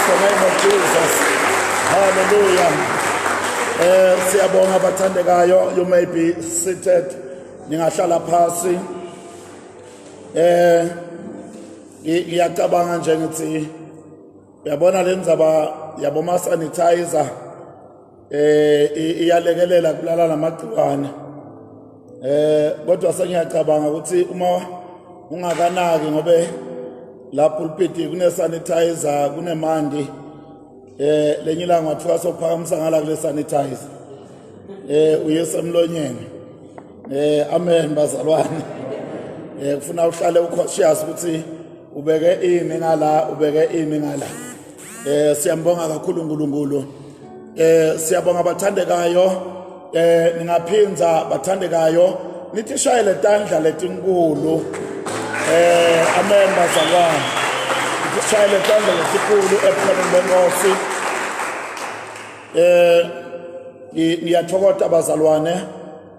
Bless the name of Jesus. Hallelujah. Siyabonga bathandekayo. You may be seated. Ningahlala phasi. Ngiyacabanga nje ngithi uyabona lenzaba yaboma sanitizer iyalekelela kulala namagciwane. Kodwa sengiyacabanga ukuthi uma ungakanaki ngobe la pulpit kune sanitizer kunemandi lenye ilanga wathiwa sophakamisa ngala kule sanitizer uyese emlonyeni. Amen bazalwane. Kufuna uhlale ucautious ukuthi ubeke imi ngala ubeke imi ngala. Siyambonga kakhulu uNkulunkulu. Siyabonga bathandekayo. Ningaphinza bathandekayo nithi shayele tandla letinkulu. Amen bazalwane. Nithi shayele tandla letinkulu ephakeni lenkosi. Ngiyathokoza bazalwane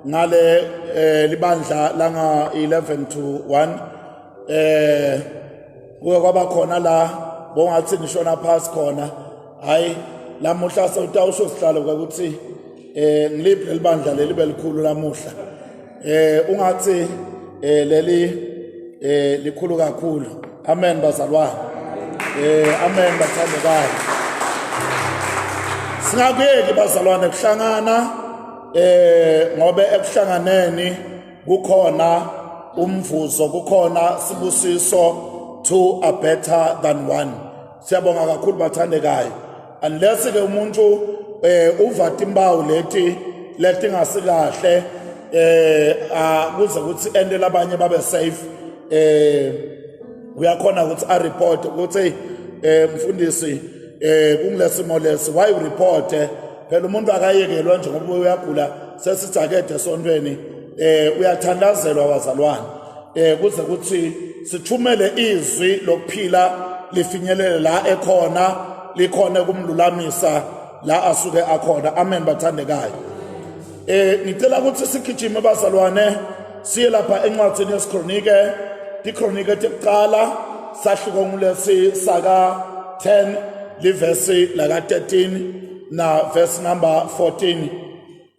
ngale libandla langa 11 to 1 kuye kwaba khona la bongathi ngishona phansi khona hayi lamuhla sewutawusho sihlalo ukuthi ngiliphi libandla leli belikhulu lamuhla ungathi leli likhulu kakhulu. Amen bazalwane. Amen bathandekayo. Singakuyeki bazalwane kuhlangana ngobe ekuhlanganeni kukhona umvuzo kukhona sibusiso two are better than one. Siyabonga kakhulu bathandekayo. Unless ke umuntu uva timbawu leti ngasikahle akuze ukuthi ende labanye babe safe uyakhona ukuthi a report ukuthi mfundisi kungilesimo lesi why report phela umuntu akayekelwa nje ngoba uyagula sesithi akede esontweni uyathandazelwa bazalwane kuze ukuthi sithumele izwi lokuphila lifinyelele la ekhona likhona kumlulamisa la asuke akhona. Amen bathandekayo. Ngicela ukuthi sigijime bazalwane siye lapha encwadini yesikronike ikronike yokuqala sahluko ngulesi saka 10 liverse laka 13 na verse number 14.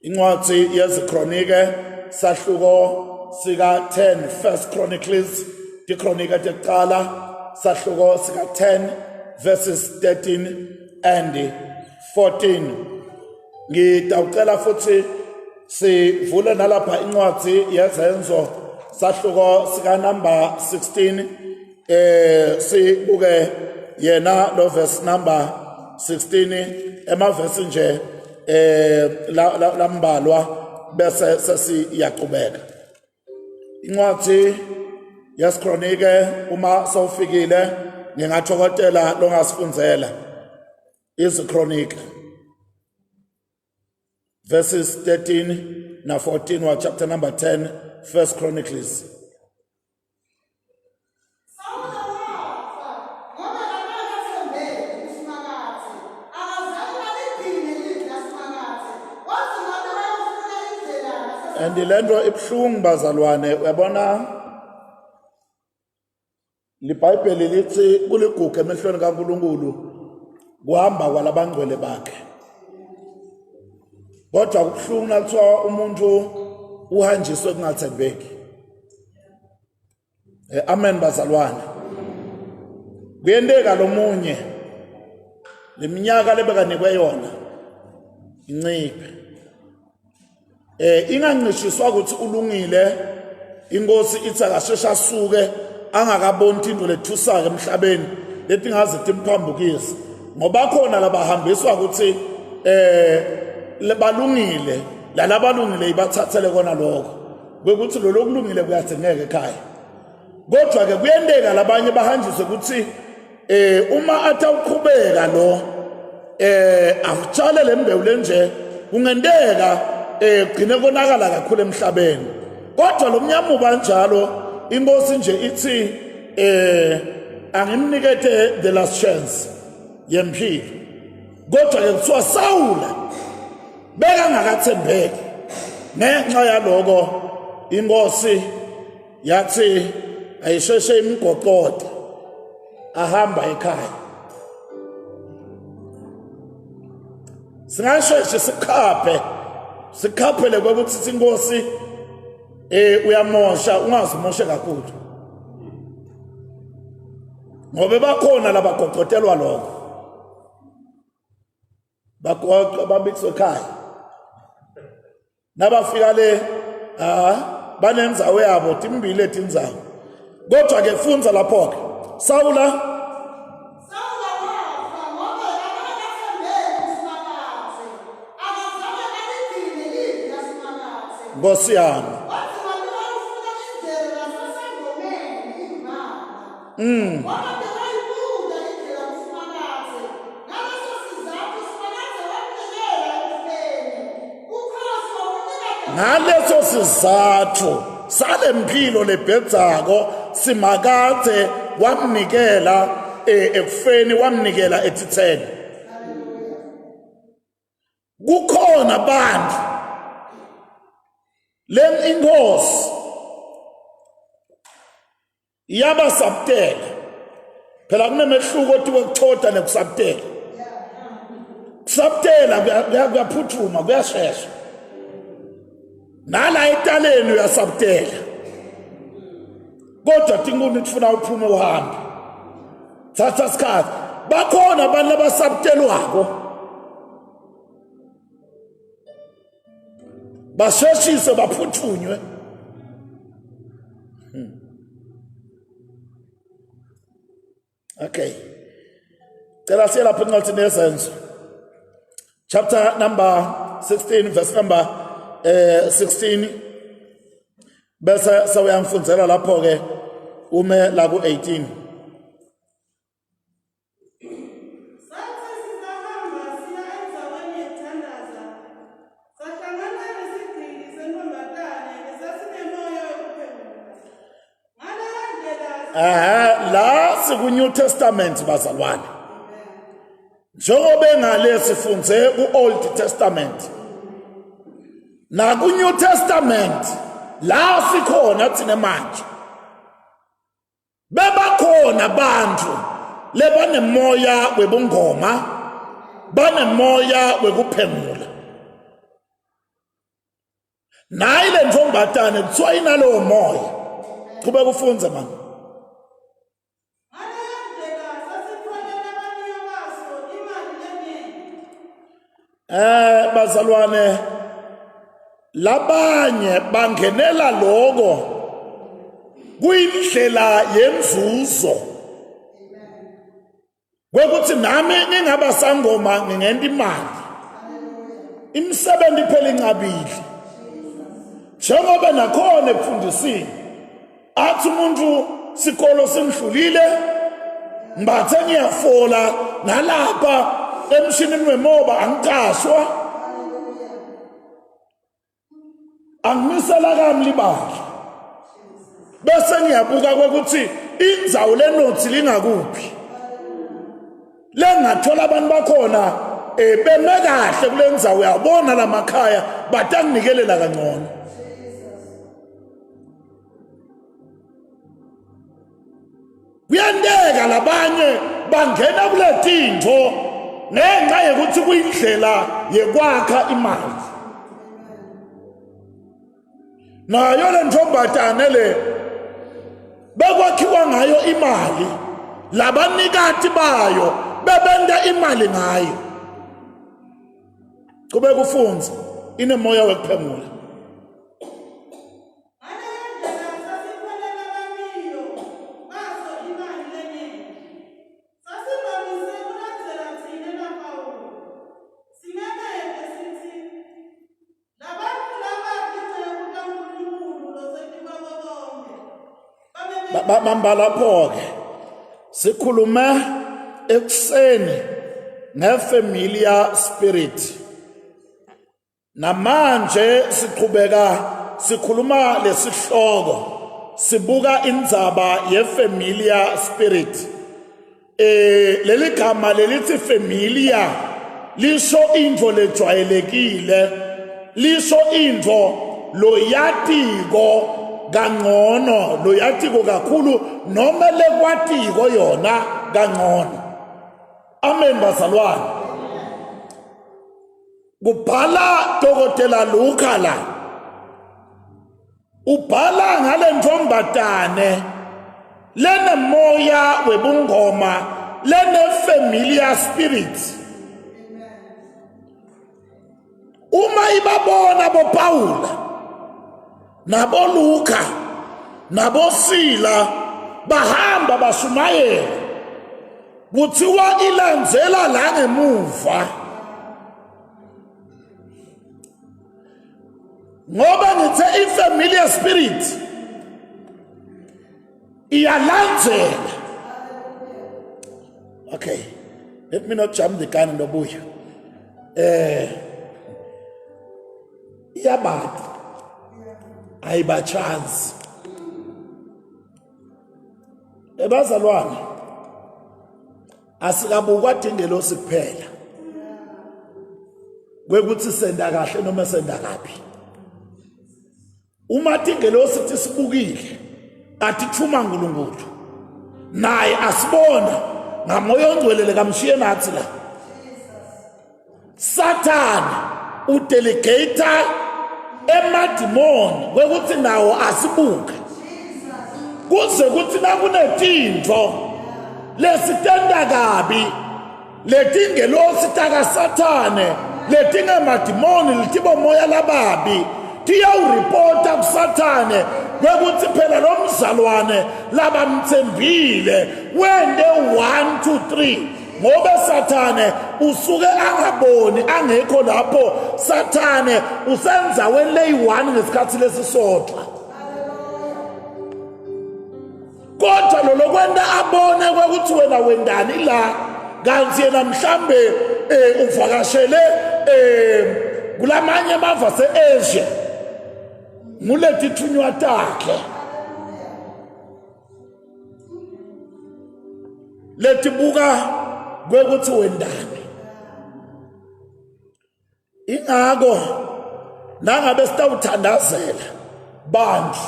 Incwadi yesikronike sahluko sika 10 First Chronicles ikronike yokuqala sahluko sika 10 verses 13 and 14. Ngitawucela futhi sivule nalapha incwadi yezenzo sahluko sika number 16 sibuke yena lo verse number 16 emavesi nje lambalwa bese sesiyaqhubeka. Incwadi yesikronike uma sawufikile ngingathokotela longasifundzela izikronike verses 13 na 14 wa chapter number 10 First Chronicles. And ilento ibhlungu bazalwane uyabona liBhayibheli lithi kuligugu emehlweni kaNkulunkulu kuhamba kwalabangcwele bakhe. Kodwa kubhlungu nathiwa umuntu uhanjiswe kungathembeki. Amen bazalwane. Kuyendeka lomunye leminyaka lebekanikwe yona inciphe. Ingancishiswa ukuthi ulungile inkosi ithi akashesha asuke angakaboni into lethusaka emhlabeni lethi ngaze timphambukise ngoba khona labahambiswa ukuthi lebalungile lalabalungile ibathathele kona lokho bekuthi lo lokulungile kuyathengeka ekhaya. Kodwa ke kuyendeka labanye bahanjiswe ukuthi uma atawuqhubeka lo avutshale lembewu lenje kungendeka gcine konakala kakhulu emhlabeni. Kodwa lo mnyamu kanjalo inkosi nje ithi angimnikete the last chance yempilo. Kodwa ke kuthiwa Sawula beka ngakathembeki ngenxa yaloko inkosi yathi ayisheshe imgoqoqe ahamba ekhaya. singasheshe sikhaphele kokuthi inkosi uyamosha ungazimoshe kakhulu ngoba bakhona labagoqotelwa lokho bagoqa babikso ekhaya nabafika le banenzawo yabo timbili etinzawo kodwa ke funza lapho ke Sawula Nkosi yami ngaleso sizathu sale mpilo lebhedzako simakade wamnikela ekufeni wamnikela etitheni kukhona bantu le inkosi yabasabtela phela kunemehluko othi ukuchotha nekusabtela kusabtela kuyaphuthuma kuyashesha nala etaleni uyasabtela kodwa tinkuni tufuna uphume uhambe thatha isikhathi bakhona abantu abasabtelwako basheshise baphuthunywe okay cela siya lapha encwadini yezenzo chapter number 16 verse number 16 bese sawuyamfundzela lapho ke ume la ku 18 la siku New Testament bazalwane njengoba ngale sifunze ku Old Testament na ku New Testament la sikhona thina manje bebakhona abantu lebanemoya webungoma banemoya wekuphemula nayile ntombatane kuthiwa inalowo moya kube kufunze manje bazalwane labanye bangenela lokho kuyindlela yenzuzo kwekuthi nami ngingaba sangoma ngingenda imali imisebenzi phela incabile njengoba nakhona ekufundisini athi umuntu sikolo singidlulile mbathe ngiyafola nalapha emshinini wemoba angicashwa angimisela kamlibali bese ngiyabuka ukuthi indzawo lenothi lingakuphi lengathola abantu bakhona beme kahle kule ndzawo yabona lamakhaya batanginikelela kangcono kuyandeka labanye bangena kule tinto ngenxa yokuthi kuyindlela yekwakha imali nayo le ntombatane le bekwakhiwa ngayo imali labanikati bayo bebenda imali ngayo kube kufunza inemoya wekuphemula bambala ke sikhuluma ekuseni ngefamiliar spirit namanje siqhubeka sikhuluma lesihloko sibuka indzaba yefamiliar spirit leli gama lelithi familiar lisho intfo lejwayelekile lisho intfo loyatiko kangcono loyatiko kakhulu noma lekwatiko yona kangcono amen bazalwane kubhala dokotela Luka la ubhala ngale ntombatane lene moya webungoma lene familiar spirit. Uma ibabona bo Paula nabo Luka nabo Sila bahamba bashumayela kuthiwa ilandzela la ngemuva, ngoba ngithe i-familiar spirit iyalandzela. Okay, let me not jump the gun ndobuya. Iyabata ayiba chance ebazalwane asikabukwa dingelosi kuphela kwekuthi senda kahle noma senda kabi. Uma dingelosi tisibukile atithuma uNkulunkulu naye asibona ngamoya ongcwele kamshiye nathi la. Satan udelegator emadimoni kwekuthi nawo asibuke kuze kuthi nakunetinto lesitenda kabi letingelosi taka Satane letingemadimoni letibo moya lababi tiyawuripota kuSathane kwekuthi phela lo mzalwane labamthembile wende 1 2 3 ngoba Sathane usuke angaboni angekho lapho. Sathane usenza wenle yi1 ngesikhathi lesisodwa, kodwa lo lokwenda abone kwekuthi wena wendani la kanti yena mhlambe uvakashele kulamanye amava se-Asia nguleti thunywa takhe letibuka kwekuthi wendani. Ingako nangabe sitawuthandazela bantu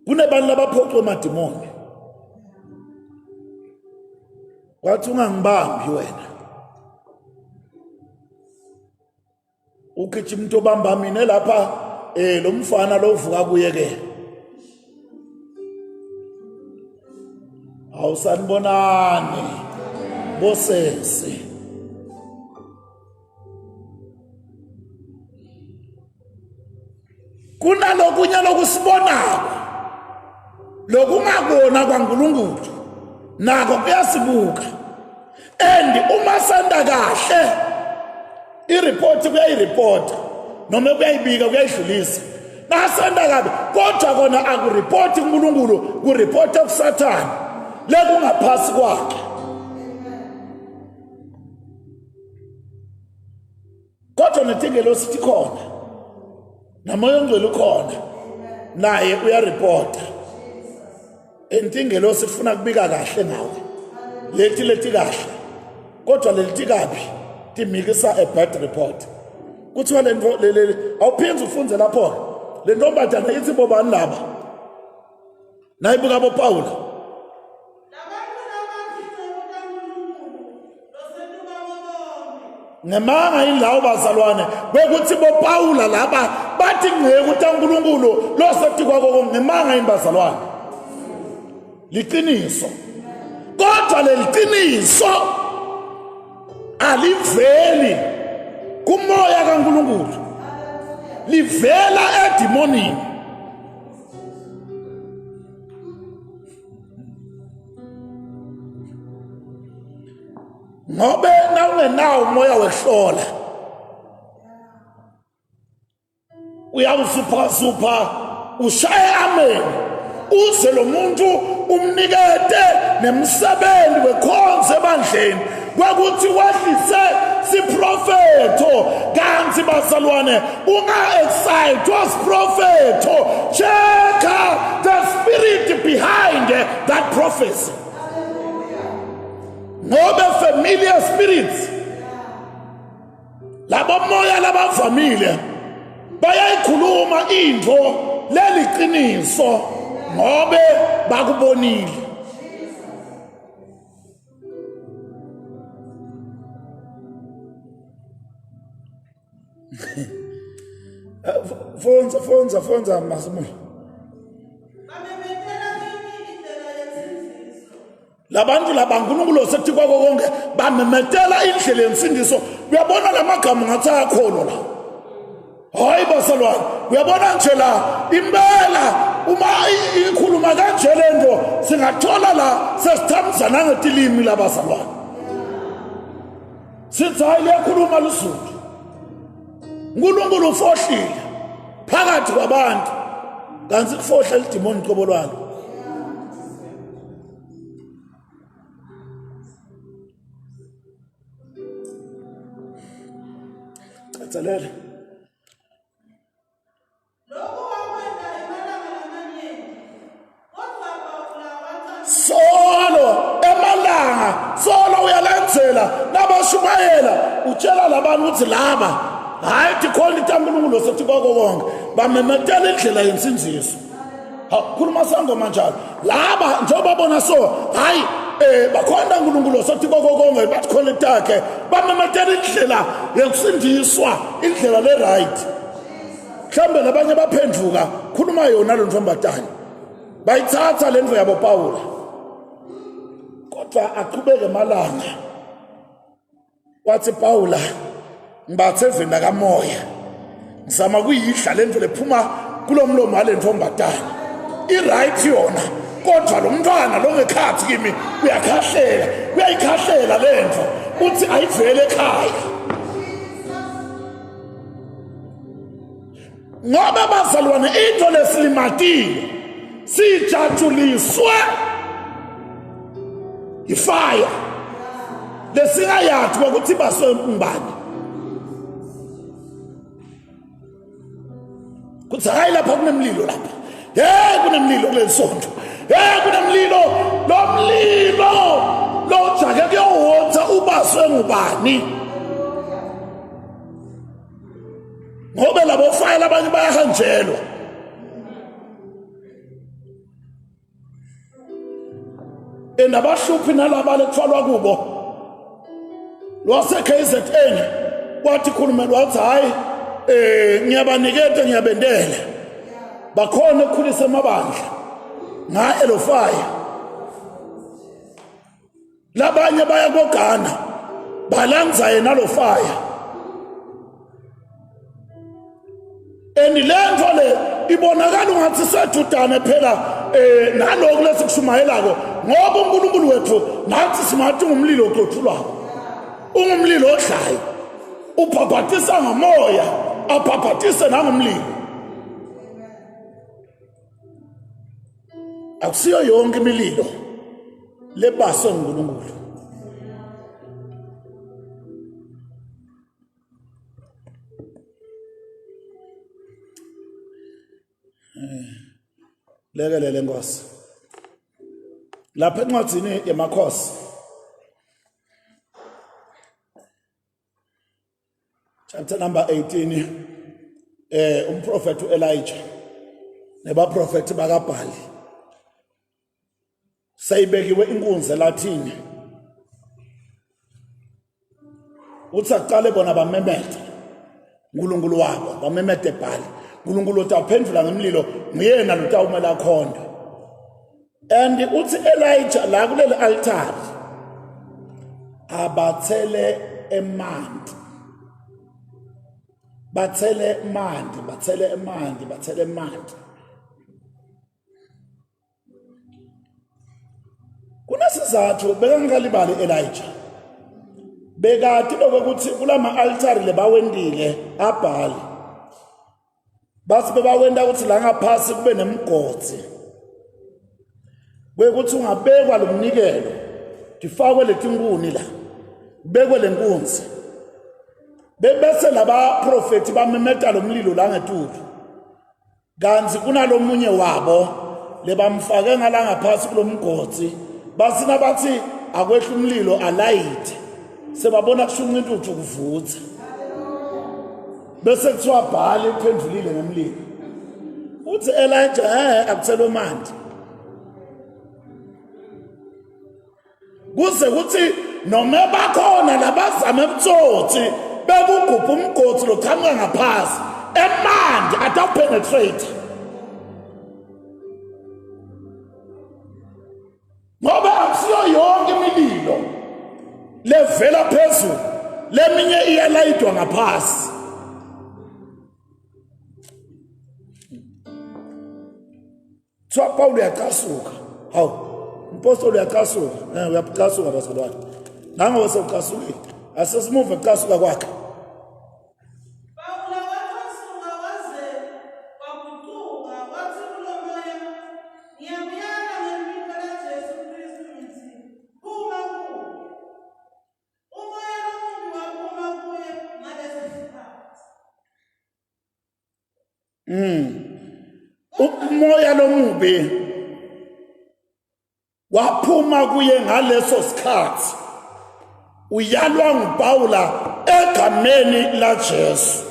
kunebantu labaphoqwe emadimoni, wathi ungangibambi wena ukhithi umuntu obamba mina lapha lo mfana lo uvuka kuye-ke awusanibonani bosesi. Kunalokunye lokusibonako lokungakona kwaNkulunkulu nako kuyasibuka, and uma sanda kahle ireport kuyayireport noma kuyayibika kuyayidlulisa. Nasanda kabi kodwa kona akureport uNkulunkulu, kureport kuSathane lekungaphasi kwakhe. Kodwa netingelosi tikhona namoya ongcwele ukhona naye uyarepota. Intingelosi sifuna kubika kahle ngawe leti kahle, kodwa leti kabi timikisa a bad report. Kuthiwa lento awuphinzi ufunze lapho le ntombatana ithi bobani laba nayibuka bo Paula ngemanga ilawo bazalwane kwekuthi bo Paula laba bathi ngeke ukuthi uNkulunkulu lo setikwa kokho ngemanga imbazalwane liqiniso, kodwa leliqiniso aliveli kumoya kaNkulunkulu, livela edimonini. Ngobe nawungenawo umoya wehlola uyawusupha ushaye amen uze lo muntu umnikete nemsebenzi wekhonze ebandleni kwekuthi wahlise siprofetho. Kanti bazalwane unga-excite siprofetho, check the spirit behind that prophecy. Ngobe familiar spirits labo moya labavamile bayayikhuluma into leliqiniso ngobe bakubonile. Fonza Masimu. Labantu labankulunkulu sethi kwako konke bamemetela indlela yensindiso. Uyabona lamagama ngathi ayakholo la. Hayi basalwane, uyabona nje la impela uma ikhuluma kanje lento singathola la sesithambiza ngetilimi labasalwane. Sithi hayi liyakhuluma lusuku. uNkulunkulu ufohlile phakathi kwabantu kanti kufohla idimoni qobo lwalo. Cathalele solo uyalandzela nabashumayela utshela labantu ukuthi laba hayi tikhona itankulunkulu sethi kwako konke bamemetela indlela yensinziso. Khuluma sangoma njalo laba njengoba bona so hayi bakhona uNkulunkulu sethi kwako konke bathi khona itakhe bamemetela indlela yensinziswa indlela le right. Mhlambe labanye baphenduka khuluma yona lo ntombatana bayithatha lendvo yabo Pawula kodwa aqhubeke emalanga wathi Pawula ngibathe evenda kamoya ngizama kuyihla lento lephuma kulomlomo wale ntombatana i-right yona kodwa lo mntwana lo ngekhathi kimi uyayikhahlela lento uthi ayivele ekhaya ngoba bazalwane into lesilimatile sijatshuliswe ifire lesingayathi ukuthi baswe ngubani kuthi hayi lapha kunemlilo lapha kunemlilo kulesonto kunemlilo lo mlilo lo jake kuyowotha ubaswe ngubani ngoba labo fire abanye bayahanjelwa endabahluphi nalaba lethwalwa kubo lwase KZN wathi khulumela wathi hayi ngiyabaniketa ngiyabendela bakhona ukukhulisa amabandla nga elofaya labanye baya koGhana balanza yena lo fire lento le ibonakala ungathi sejudane phela naloko lesikushumayelako ngoba uNkulunkulu wethu nathi simathi ngumlilo oxothulwayo ungumlilo odlayo ubhabhathisa ngomoya abhabhathise nangomlilo akusiyo yonke imililo lebaswe nguNkulunkulu lekelele Nkosi lapha encwadzini yamakhosi chapter number 18 umprofeti uElijah nebaprofeti bakaBhali sayibekiwe inkunzi lathini uthi aqale bona bamemete uNkulunkulu wabo bamemete eBhali uNkulunkulu utaphendula ngemlilo nguyena lotawumela khona and uthi Elijah la kuleli altar abathele emanti bathele emanti kunesizathu bekangalibali Elijah bekati lokuthi kulama altar lebawendile aBhali basi bebawenda ukuthi la ngaphasi kube nemgodzi kwekuthi ungabekwa lo mnikelo difakwe letinkuni la bekwe lenkunzi bese laba prophet bamemeta lo mlilo la ngetulu kanzi kunalomunye wabo lebamfake ngala ngaphasi kulomgodzi basi nabathi akwehla umlilo alayite sebabona kushunqa intuthu kuvutha bese kuthiwa Bhali uphendulile ngemlilo uthi Elijah akuthelo manje kuze kuthi noma bakhona labazama ebutsotsi bekugubha umgodi loqhamuka ngaphasi emandi atawupenetrate ngoba akusiyo yonke imililo levela phezulu leminye iyalayidwa ngaphasi Twa Paul uyaqasuka hawu umpostoli uyaqasuka uyaqasuka bazalwane nango wasukasuka asesimuve qasuka kwakhe Paul waqasuka waze waguquka wathi kulomoya ngiyabuyela ngebizo laJesu Kristu ngithi phuma kuye umoya lomubi waphuma kuye ngaleso sikhathi umoya lomubi waphuma kuye ngaleso sikhathi uyalwa nguPaula egameni laJesu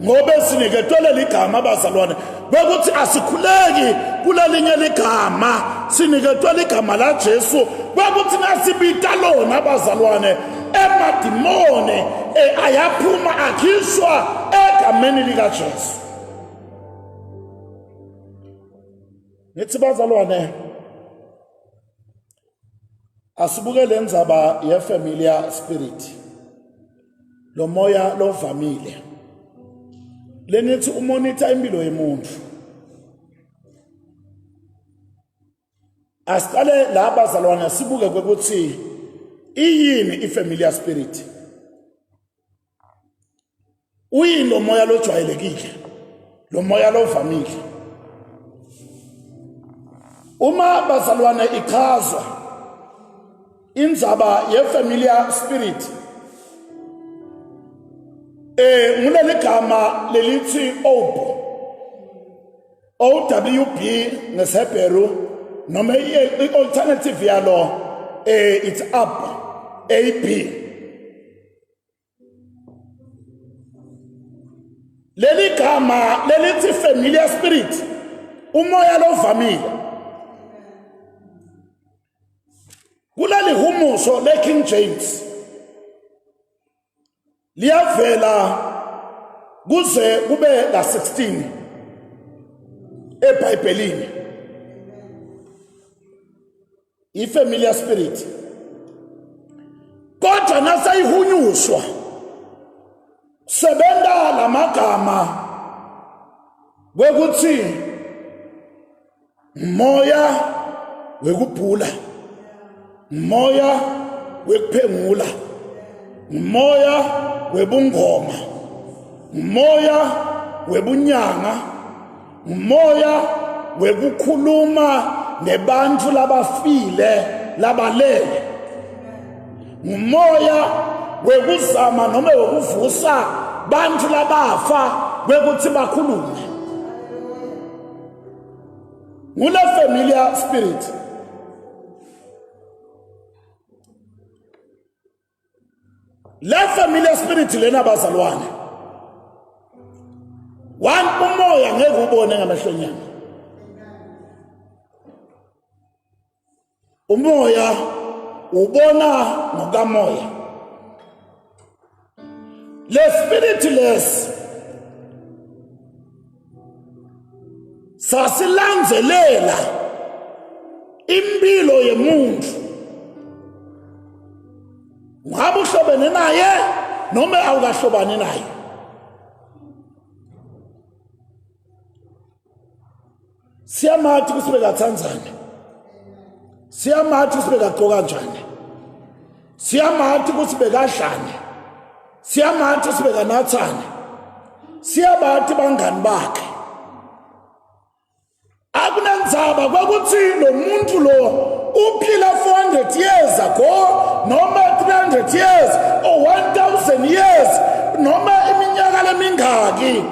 ngoba siniketwele ligama abazalwane bekuthi asikhuleki kulelinye ligama siniketwele igama laJesu bekuthi nasibita lona abazalwane emadimone ayaphuma akhishwa egameni likaJesu Nithi bazalwane asibuke lenzaba yefamiliar spirit lo moya lovamile lenithi umonita impilo yemuntu asiqale la bazalwane sibuke ukuthi iyini ifamiliar spirit uyini lo moya lojwayelekile lo moya lovamile uma bazalwane ichazwa inzaba yefamiliar spirit nguleli gama lelithi OWB ngeShebheru noma i-alternative yalo it's up AB leli gama lelithi familiar spirit umoya lovamile kuleli humusho leKing James liyavela kuze kube la 16 eBhayibhelini ifamiliar spirit kodwa nasayihunyushwa sebenda lamagama wekuthi moya wekubhula moya wekuphengula moya webungoma moya webunyanga moya wekukhuluma nebantu labafile labalele umoya wekuzama noma wekuvusa bantu labafa wekuthi bakhulume ngule familiar spirit la familiar spirit lena bazalwane umoya ngeke ubone ngamehlo nyama umoya ubona ngokamoya le spiritless sasilandzelela impilo yemuntu ngabe uhlobene naye noma awukahlobani naye siyamathi kusibeka Tanzania siyamathi kusibeka gqoka kanjani siyamathi kusibeka dlane siyamathi kusibeka nathane siyabathi bangani bakhe akunandzaba kwakuthi lo muntu lo uphila 400 years ago noma 300 years or 1000 years noma iminyaka lemingaki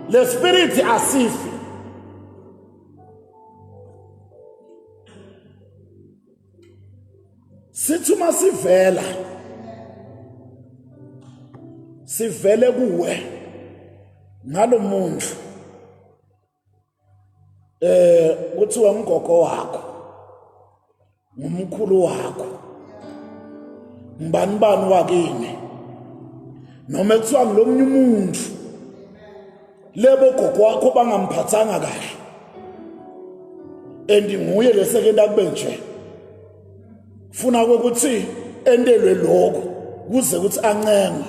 le spirit asifi sithuma sivele kuwe ngalo muntu kuthiwa umgogo wakho ngumkhulu wakho mbani wakini noma ekuthiwa ngilomnye umuntu lebo gogo wakho bangamphathanga kahle nguye lesekenda kube nje funa ukuthi endelwe lokho kuze ukuthi ancengwe.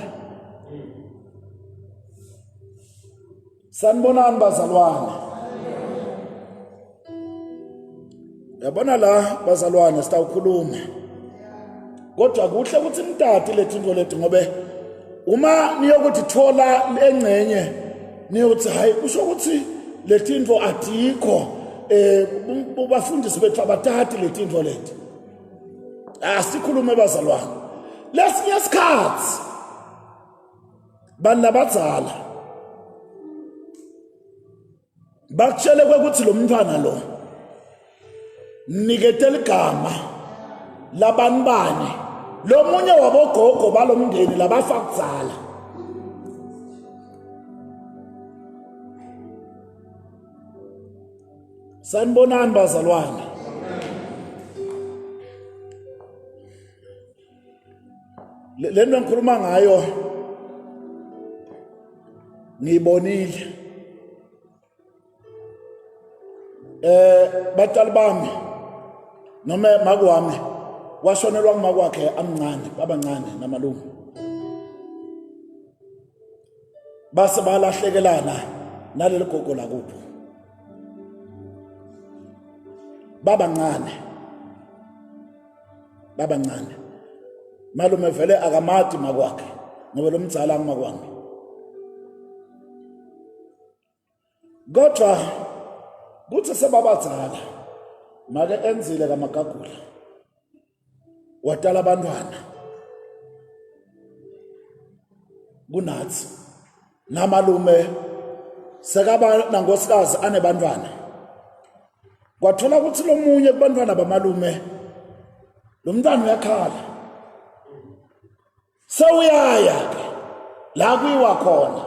Sanibonani bazalwane. Yabona la bazalwane sitawukhuluma. Kodwa kuhle ukuthi mtati lethu into lethu ngobe uma niyokuthi thola engcenye niyothi hayi kusho ukuthi lethinto adikho ubafundisi bethu abathathi lethinto lethu. Asikhulume bazalwane. Lesinye isikhathi bani labadzala bakutshele ukuthi lo mntwana lo niketela igama labanibani lo munye wabogogo balomndeni labafa kudzala. Sanibonani bazalwane. Lento engikhuluma ngayo ngibonile batali bami noma makwami washonelwa ngumakwakhe amncane babancane namalungu base balahlekelana naleli gogo lakubo babancane malume vele akamati makwakhe ngoba lo mdzala ngumakwami. Kodwa kuthi sebabadzala make enzile kamagagula watala abantwana kunathi namalume sekaba nangosikazi anebantwana kwathola ukuthi lo munye kubantwana bamalume lo mntwana uyakhala sewuyaya ke la kuyiwa khona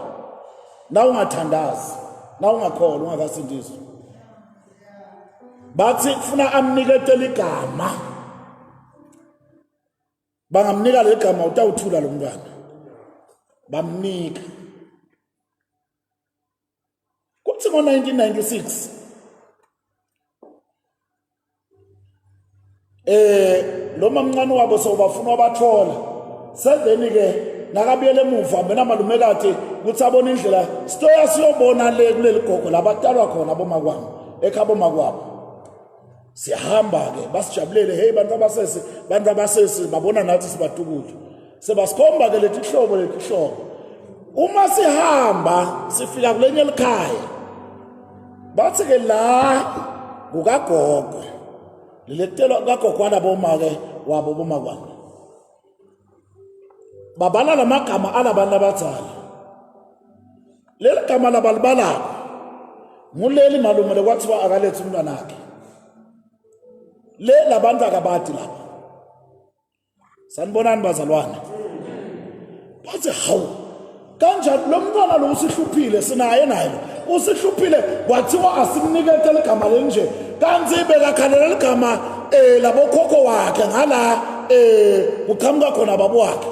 na ungathandazi na ungakholwa ungakasindiswa bathi kufuna amniketele igama bangamnika le gama utawuthula lo mntwana bamnika kuthi ngo-1996 lo mamncane wabo sowubafuna wabathola seveni ke nakabuyele emuva mina malume kade kuthi abona indlela sitoya siyobona le kuleli gogo labatalwa khona bomakwami ekhabo makwabo sihamba ke basijabulele hey bantu abasesi babona nathi sibatukule sebasikhomba ke lethi hlobo uma sihamba sifika kulenye likhaya bathi ke la kukagogo lelekutelo kagogo alaboma ke wabo bomakwami babala lamagama alabantu abadzala leli gama labalibalako nguleli malume lekwathiwa akalethe umntwana wakhe le labantu akabadi lapha. Sanibonani bazalwane. Bathi hawu kanjani lo mntwana lo usihluphile sinaye naye usihluphile kwathiwa asimnikethe ligama lenje kanti bekakhalela ligama labokhokho wakhe ngala uqhamuka khona babo wakhe.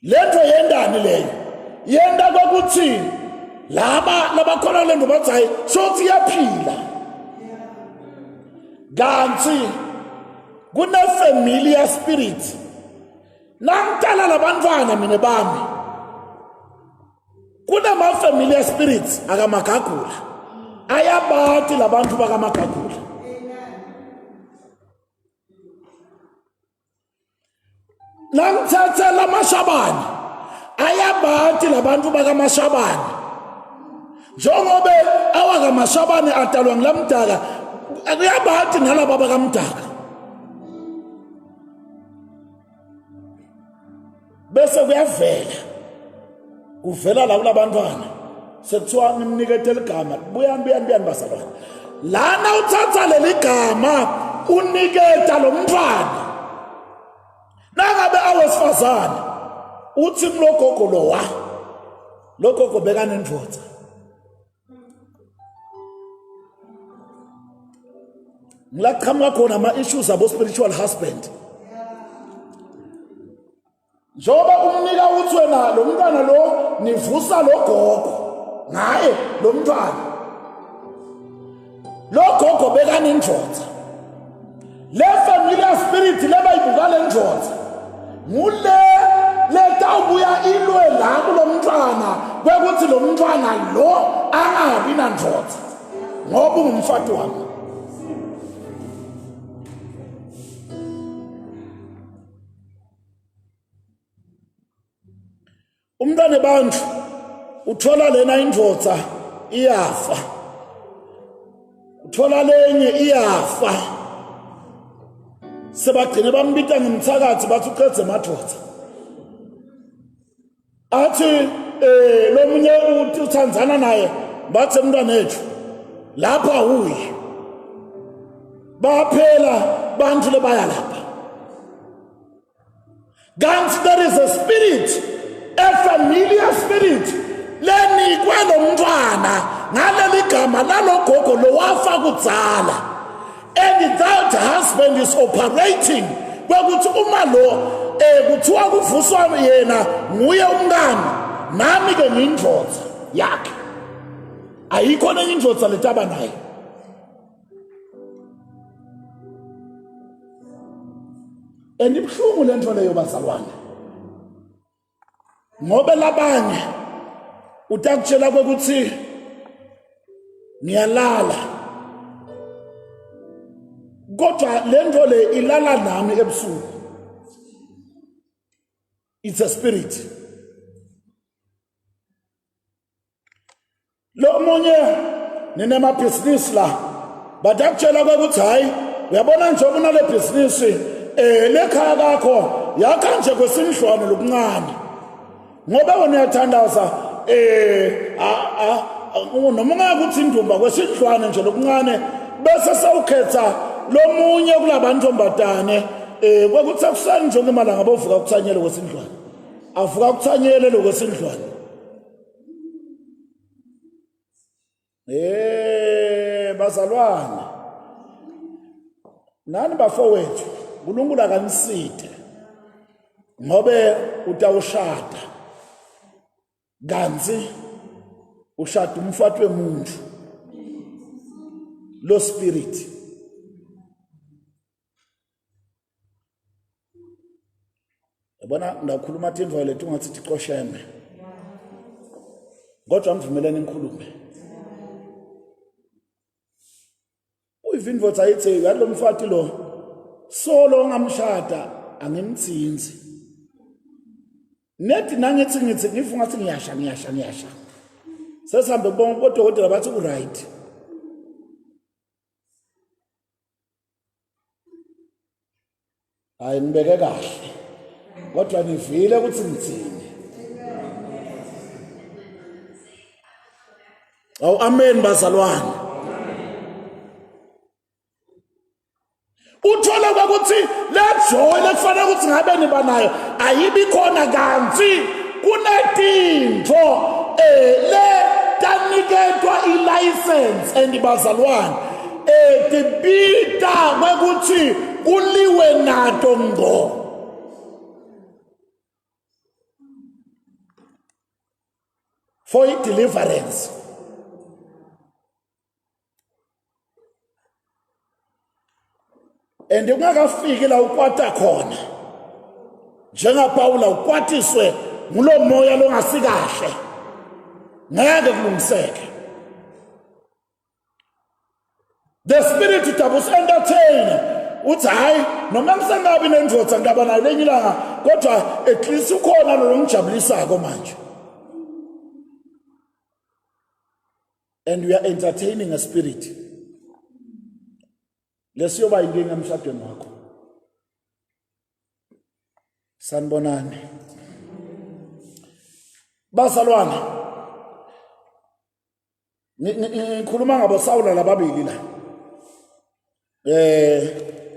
Lento yendani leyo yenda kokuthi laba khona lento bathi hayi shothi yaphila kanti kuna familiar spirit nangitala labantwana mina bami kuna ma familiar spirits akamagagula ayabathi labantu bakamagagula nangithatha lamashabani ayabathi labantu bakamashabani njengoba awakamashabani atalwa ngilamdaka ayabathi nalabo bakamdaka bese kuvela la kulabantwana sekuthiwa nimnikethe igama buyani bazalwane lana uthatha leli gama uniketa lo mntwana nangabe awesifazane uthi mlogogo logogo bekana indvodza ngilaqhamuka khona ama-issues abo spiritual husband njoba umnika uthi wena lo mntwana lo nivusa lo gogo ngaye lo mntwana lo gogo bekanindvodza le familiar spirit lebayibuka le ndvodza ngule letawubuya ilwe la kulo mntwana kwekuthi lo mntwana lo angabi nandvodza ngoba ungumfati wami. Umntwana bantu uthola lena indvodza iyafa, uthola lenye iyafa, sebagcine bambita ngemthakathi bathi uqedze madvodza. Athi lo munye uthi uthandzana naye bathi mntwanethu lapha uyi baphela bantu lebaya lapha. Kanti there is a spirit, a familiar spirit lenikwe lo mntwana ngaleli gama lalogogo lo wafa kudzala, and that husband is operating kwekuthi uma lo kuthiwa kuvuswa yena nguye umngani nami ke ngindvodza yakhe, ayikho nenye indvodza letaba naye. And ibhlungu lento leyo bazalwane, ngobe labanye utakutshela kwekuthi ngiyalala kodwa lento le ilala nami ebusuku. It's a spirit. Lo munye ninema business la batakutshela kwekuthi hayi uyabona njengoba unale business lekhaya kakho yakha nje kwesindlwane lokuncane ngoba wena uyathandaza noma ungakuthi indumba kwesindlwane nje lokuncane bese sawukhetha lo munye kulabantu ombatane kwekuthi akusani nje malanga bovuka kuthanyele kwesindlwane avuka kuthanyele lokwesindlwane. Bazalwane nani bafowethu uNkulunkulu akaniside ngobe utawushada kanzi ushada umfati wemuntu lo spirit. Yabona ndakhuluma tindvo lethu ungathi tiqosheme kodwa ngivumelene ngikhulume. Uyivindvodza ayithi yalo mfati lo solo ngamshada angimtsinzi nethi nangithi ngifunga ukuthi ngiyasha sesambe bonke odokotela bathi ku-right. Hayi nibeke kahle kodwa nivile ukuthi ngithini. Awu amen bazalwane. Uthola ukuthi le joy lekufanele ukuthi ngabe niba nayo ayibi khona kanti kunetinto le taniketwa i-license and bazalwane tibita kwekuthi kuliwe nato ngo. For deliverance. And ungakafiki la ukwata khona njenga Pawula ukwatiswe ngulo moya longasikahle ngeke kulungiseke. The spirit utabus entertain uthi hayi noma ngisengabi nendvodza ngaba nayo lenye ilanga kodwa at least ukhona lo ngijabulisako manje. And we are entertaining a spirit. Lesiyoba inkinga emshadweni wakho. Sanibonani. Bazalwane. Ngikhuluma ngabo Sawula lababili la.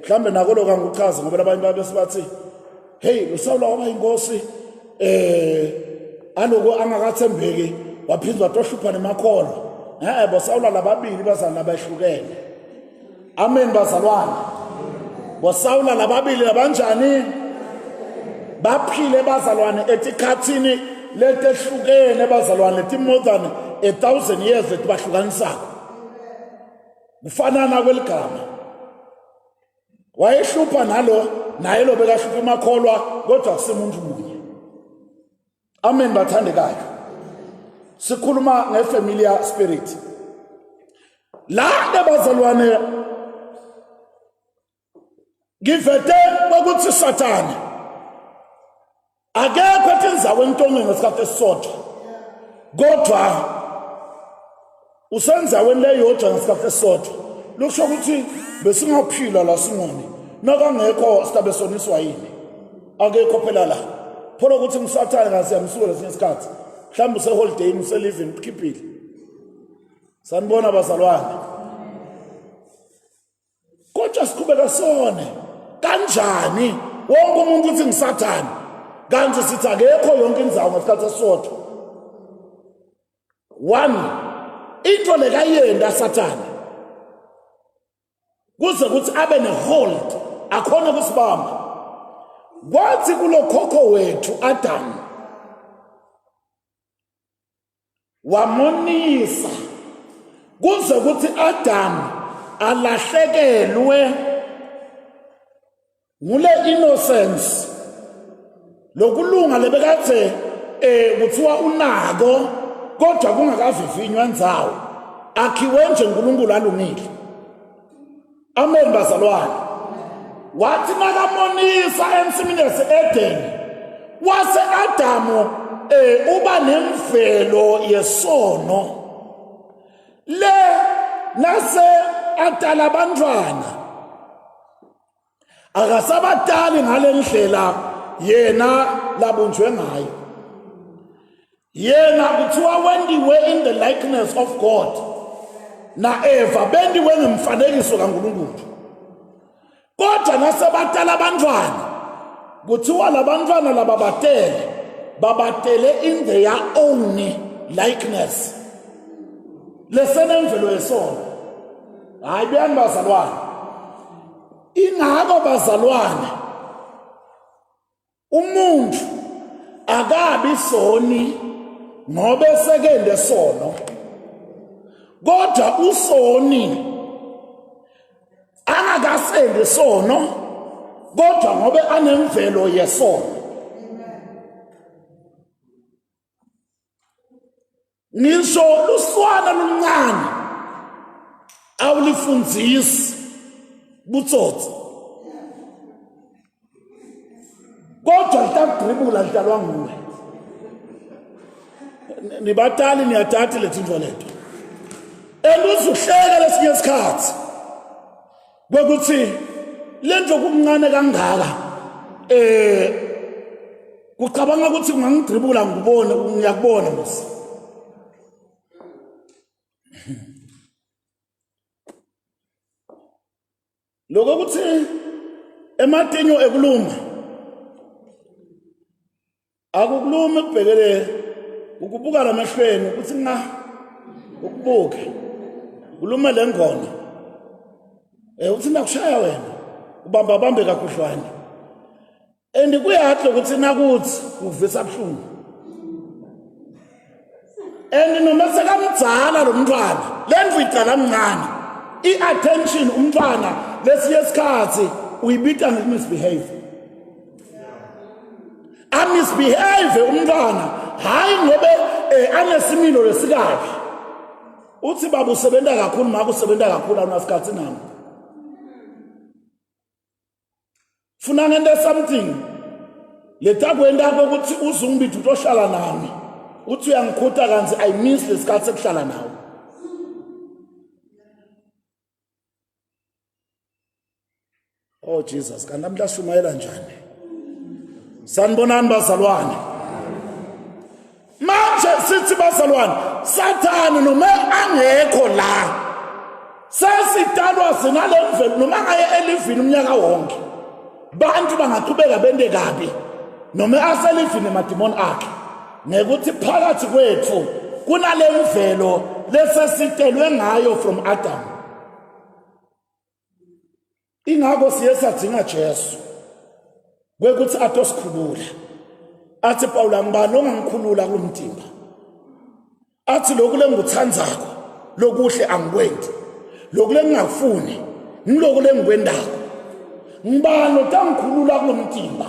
Mhlambe nako lo kanguchaza ngoba labanye babese bathi hey uSawula waba inkosi aloko angakathembeki waphindwa tohlupha nemakholo. Bo Sawula lababili bazana abahlukene. Amen bazalwane. Bo Sawula lababili labanjani? baphile bazalwane etikhathini letehlukene bazalwane leti more than 1,000 years leti bahlukanisako kufanana kweligama wayehlupha nalo naye lo bekahlupha emakholwa kodwa kusemuntu munye amen bathandekayo sikhuluma ngefamiliar spirit la bazalwane ngivete ukuthi Sathane akekho ethenzawe entongeni ngesikhathi esisodwa kodwa usenzaweni leyodwa ngesikhathi esisodwa lokusho ukuthi besingaphila la singone nakangekho sitabe soniswa yini akekho phela la phela ukuthi ngisathane ngasiyamsuka lesinye isikhathi mhlawumbe useholiday useliving ukhiphile sanibona bazalwane kodwa siqhubeka sone kanjani wonke umuntu uthi ngisathane kanti sithi akekho yonke indzawo ngesikhathi esisodwa one into lekayenda Sathane kuze kuthi abe nehold akhona ukusibamba kwathi kulokhokho wethu Adam wamonisa kuze kuthi Adam alahlekelwe ngule innocence lokulunga lebekathe kuthiwa unako kodwa kungakavivinywa ndzawo akhiwe nje uNkulunkulu alungile amen bazalwane wathi nakamonisa ensimini yase-Eden wase Adamu uba nemvelo yesono le nase atala abantwana akasabatali ngale ndlela yena labunjwe ngayo yena kuthiwa wendiwe in the likeness of God na Eva bendiwe ngemfanekiso kaNkulunkulu kodwa nasebatala abantwana kuthiwa labantwana laba babatele in their own likeness lesenemvelo yesono hayi buyani bazalwane ingako bazalwane umuntu akabi soni ngobe sekende sono kodwa usoni angakasende sono kodwa ngobe anemvelo yesono ngisho luswana luncane awulifundzisi butsotsi kodwa litakudribula lidalwa nguwe nibatali niyatati letintfo leto uzuhleka lesinye isikhathi kwekuthi lento kuncane kangaka kucabanga ukuthi ungangidribula ngibone ngiyakubona musi lokho kuthi ematinyo ekuluma akukuluma ekubhekele ukubuka lamehlweni ukuthi ukubuke kuluma lengona uthi nakushaya wena ubamba bambe kakhudlwana kuyahle ukuthi nakuthi uvisa buhlungu noma sekamdzala lo mntwana lendvu icala mncane i-attention umntwana lesiye isikhathi uyibita ngemisbehave amisbehave umntwana hayi ngobe anesimilo lesikabi uthi baba usebenza kakhulu maka usebenza kakhulu awunasikhathi nami funa ngente something letakwenda ukuthi uzungibitha utohlala nami uthi uyangikhutha kanzi I miss lesikhathi sekuhlala nawe oh Jesus kanti namhla shumayela njani sanibonani bazalwane manje sithi bazalwane Sathane noma angekho la sesitalwa sinalemvelo noma ngaye elivini umnyaka wonke bantu bangaqhubeka bende kabi noma aselivini emadimoni akhe ngekuthi phakathi kwethu kunalemvelo lesesitelwe ngayo from Adam ingakho siye sadinga Jesu kwekuthi atosikhulula athi Pawula ngibani ongangikhulula kulomtimba athi lokhu lengikuthandzako lokuhle angikwendi lokhu lengingakufuni ngilokhu lengikwendako ngibani otangikhulula kulomtimba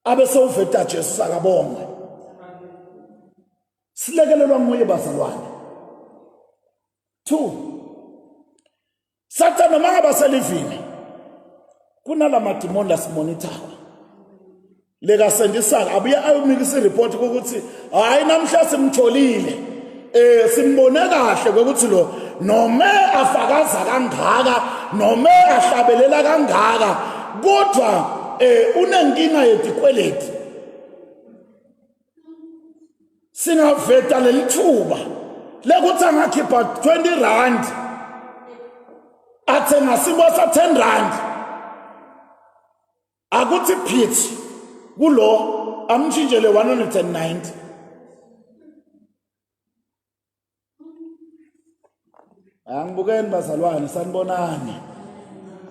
abe sewuveta Jesu akabonge silekelelwa nguye bazalwane 2 Satan mangaba selivini kunalama demon lasimonitor leka sendisaka abuya ayomikisa report ukuthi hayi namhla simtholile simbone kahle ukuthi lo noma afakaza kangaka noma ahlabelela kangaka kodwa unenkinga yetikweleti singaveta lelithuba lekuthi angakhipha 20 rand athenga simo sa 10 rand akuthi pitch kulo amtshintshele 190 angibukeni bazalwane sanibonani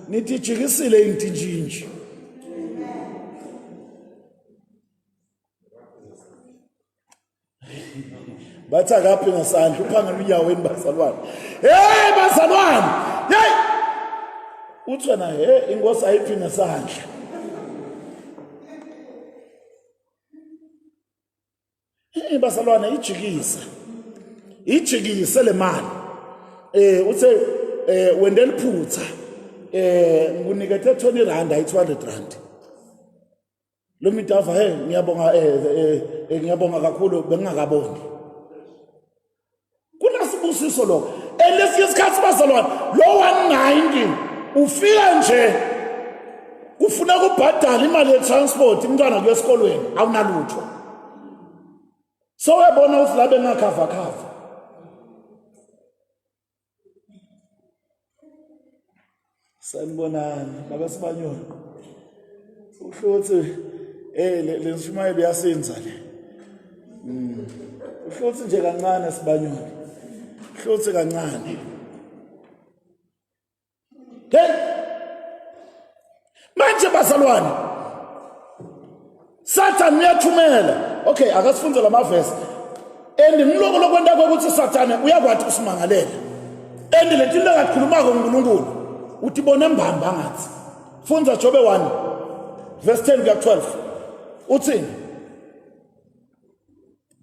nithi jikisile intintshintshi bathi akaphi ngesandla uphangela unyaweni bazalwane hey bazalwane hey uthi wena inkosi ayiphi ngesandla bazalwane ijikise le mali uthe wende liphutha ngikunikethe 20 rand ayi 200 rand lo mitava ngiyabonga kakhulu bengingakaboni kunasibusiso lo elesisikhathi bazalwane lo 190 ufika nje ufuna ukubhadala imali ye-transport umntwana kuye esikolweni awunalutho so uyabona ukuthi labe ngakhava sanibonani nabasibanyoni uhlothi le nshumayelo yasenza le uhlothi nje kancane sibanyoni uhlothi kancane manje bazalwane Satan uyathumela okay akasifunze lamavesi ngiloko lokwenda ukuthi Satan uyakwathi usimangalela le nto engakhulumako uNkulunkulu uthi bona mbamba ngathi funza Jobe 1 verse 10 kuya 12 uthini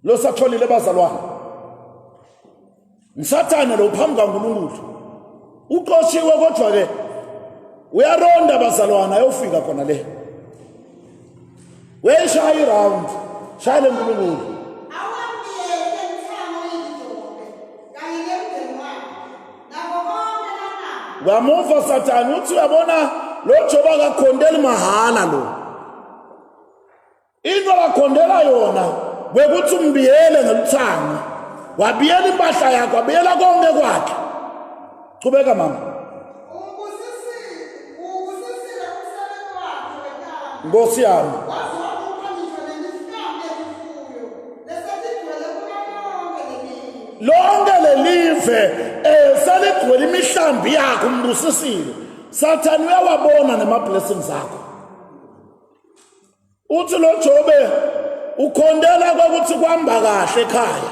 lo satholile bazalwane uSathane lo phambi kaNkulunkulu uqoshiwe kodwa ke uyaronda bazalwane ayofika khona le weshaya round shaya leNkulunkulu wamuva Satan uthi uyabona lo Jobe akakhondeli mahala lo into akakhondela yona bekuthi umbiyele ngeluthanga wabiyela impahla yakhe wabiyela konke kwakhe chubeka mama Nkosi yami lonke lelive saligcwele imihlambi yakhe umbusisile Satan uyawabona nema-blessings akho uthi lo Jobe ukhondela ukuthi kwamba kahle ekhaya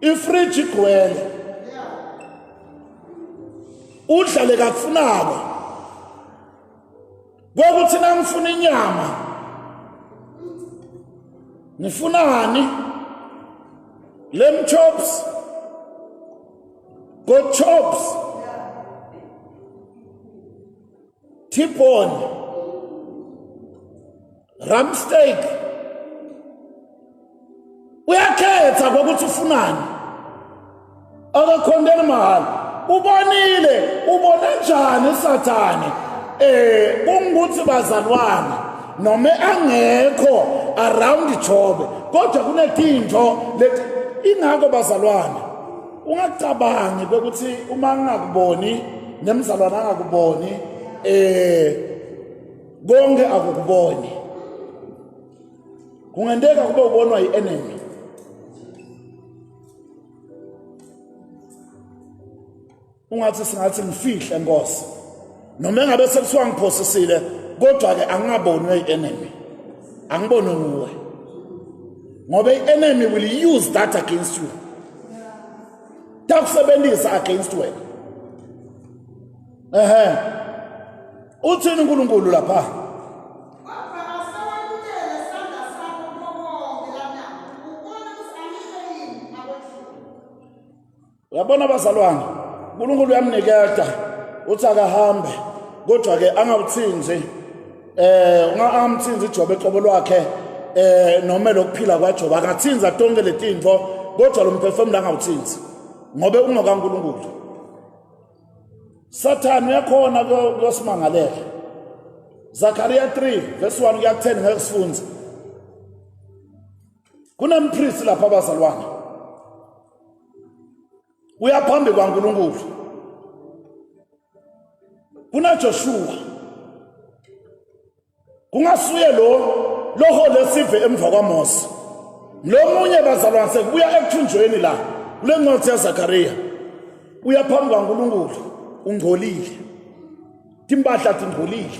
ifridge igcwele udlale kakufunako kokuthi nangifuna inyama nifunani lamb chops goat chops T-bone ram steak uyakhetha kokuthi ufunani akakhondela mahali ubona njani Sathane kungukuthi bazalwane noma angekho around Jobe kodwa kunetinto leti ingakho bazalwane ungacabangi ukuthi uma ngingakuboni nemzalwane angakuboni konke akukuboni kungendeka kube ubonwa yi-enemy ungathi singathi ngifihle Nkosi noma ngabe sekuthiwa ngiphosisile kodwa ke angingabonwe i-enemy, angibone nguwe, ngoba i-enemy will use that against you, takusebenzisa against wena. Uthini uNkulunkulu lapha? Uyabona bazalwane, uNkulunkulu uyamnikeza uthi akahambe kodwa ke angawuthinzi ungamthinzi iJobe eqobo lwakhe noma lokuphila kwaJobe akathinza tonke letinto kodwa lo mphefumulo angawuthinzi ngobe ungokaNkulunkulu. Satan uyakhona kuyosimangalela. Zakaria 3 verse 1 kuya 10 ngeke sifunze. Kunempriest lapha bazalwane. Uyaphambi kwaNkulunkulu. Kuna Joshua. Kungasuye lo holesive emva kwaMose. Lo munye bazalwane sekubuya ekuthunjweni la kule ncwadi yaZakaria. Uyaphambi kwaNkulunkulu ungcolile. Timpahla tingcolile.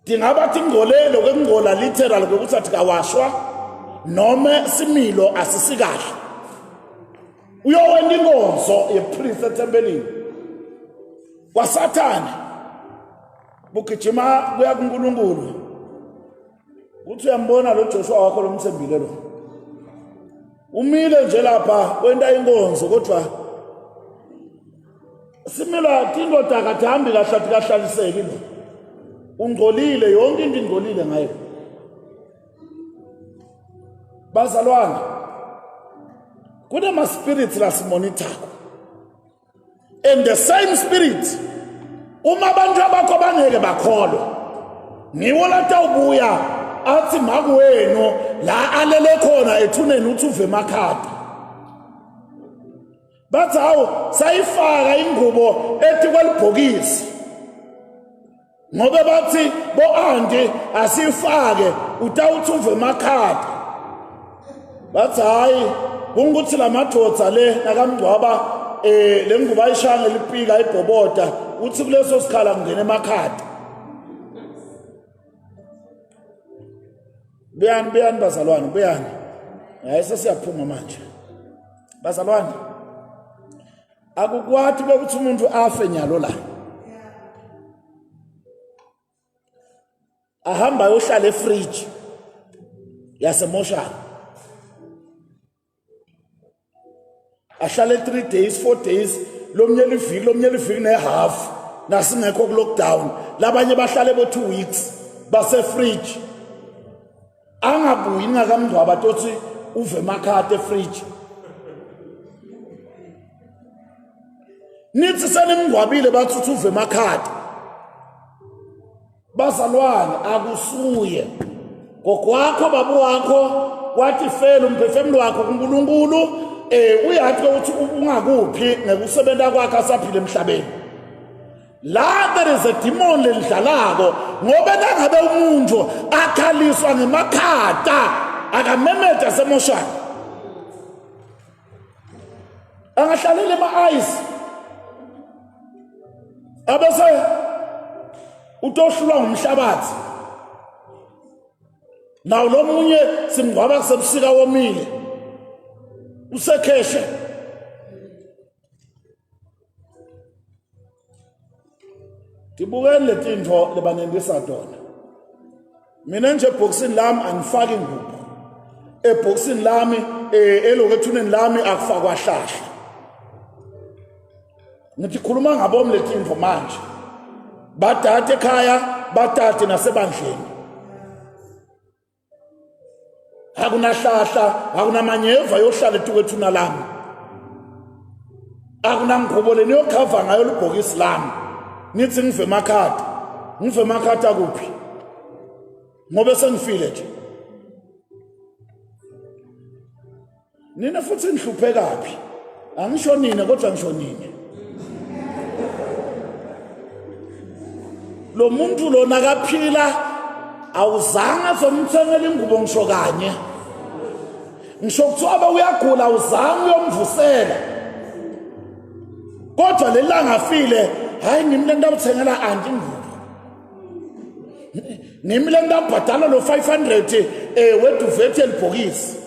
Dingaba tingolelo kwengola literal ukuthi athi kawashwa noma similo asisikahle. Uyowena inkonzo yepriest etempelini. Wasathane bugijima kuya kuNkulunkulu. Uthi uyambona lo Joshua wakho lomthembile lo. Umile nje lapha wenda inkonzo kodwa simila tindoda akahambi kahlaliseki lo. Ungcolile yonke into ingcolile ngayo. Bazalwane kunama spirits la simonithako. And the same spirit uma abantu abakho bangeke bakholwa ngiwo lata ubuya athi makuwenu la alele khona ethuneni uthi uve emakhadi. Bathi hawu sayifaka ingubo ethi kwelibhokisi ngoba bathi bo ande asifake utawuthi uve emakhadi. Bathi hayi kungukuthi lamadodza le nakamgcwaba le nguba ayishanga lipika ibhoboda uthi kuleso sikhala kungena emakhadi. Beyani bazalwane beyani. Hayi sesiyaphuma manje. Bazalwane akukwathi bekuthi umuntu afe nyalo la. Ahamba yohlala efridge yasemoshana. Ahlale 3 days 4 days lomnye liviki nehalf nasingekho ku lockdown labanye bahlale bo 2 weeks base fridge angabuyi ngakamngcwaba tothi uve emakhadi efridge. Nithi senimngcwabile bathi uve emakhadi. Bazalwane akusuye ngokwakho babu wakho wathi fela umphefumulo wakho kuNkulunkulu uyathi ukuthi ungakuphi ngekusebenza kwakhe asaphila emhlabeni. La there is a demon lendlalako ngoba nangabe umuntu akhaliswa ngemakhata akamemeda semoshana angahlalele ama-eyes abese utohlulwa ngumhlabathi. Naw lo munye simngcwaba kusebusika womile usekheshe. Tibukeni letinto lebanendisa tona. Mina nje ebhokisini lami anifaki ngubo. Ebhokisini lami elokethuneni lami akufakwa hlahla. Ngithi khuluma ngabomi letinto manje. Badade ekhaya, badade nasebandleni. Akunahlahla, akunamanyeva yohlala etukethuna lami. Akunangqubo leni yokhava ngayo libhokisi lami. Nithi ngive emakhadi akuphi? Ngobe sengifile nje. Nina futhi nihlupheka kaphi? Angisho nina kodwa ngisho nina. Lo muntu lo nakaphila awuzange somthengela ingubo ngisho kanye. Ngisho kuthiwa uyagula awuzange uyomvusela. kodwa lelanga afile hayi ngimi le nto uthengela anti ngubo ngimi le nto abhadala lo 500 weduvethi elibhokisi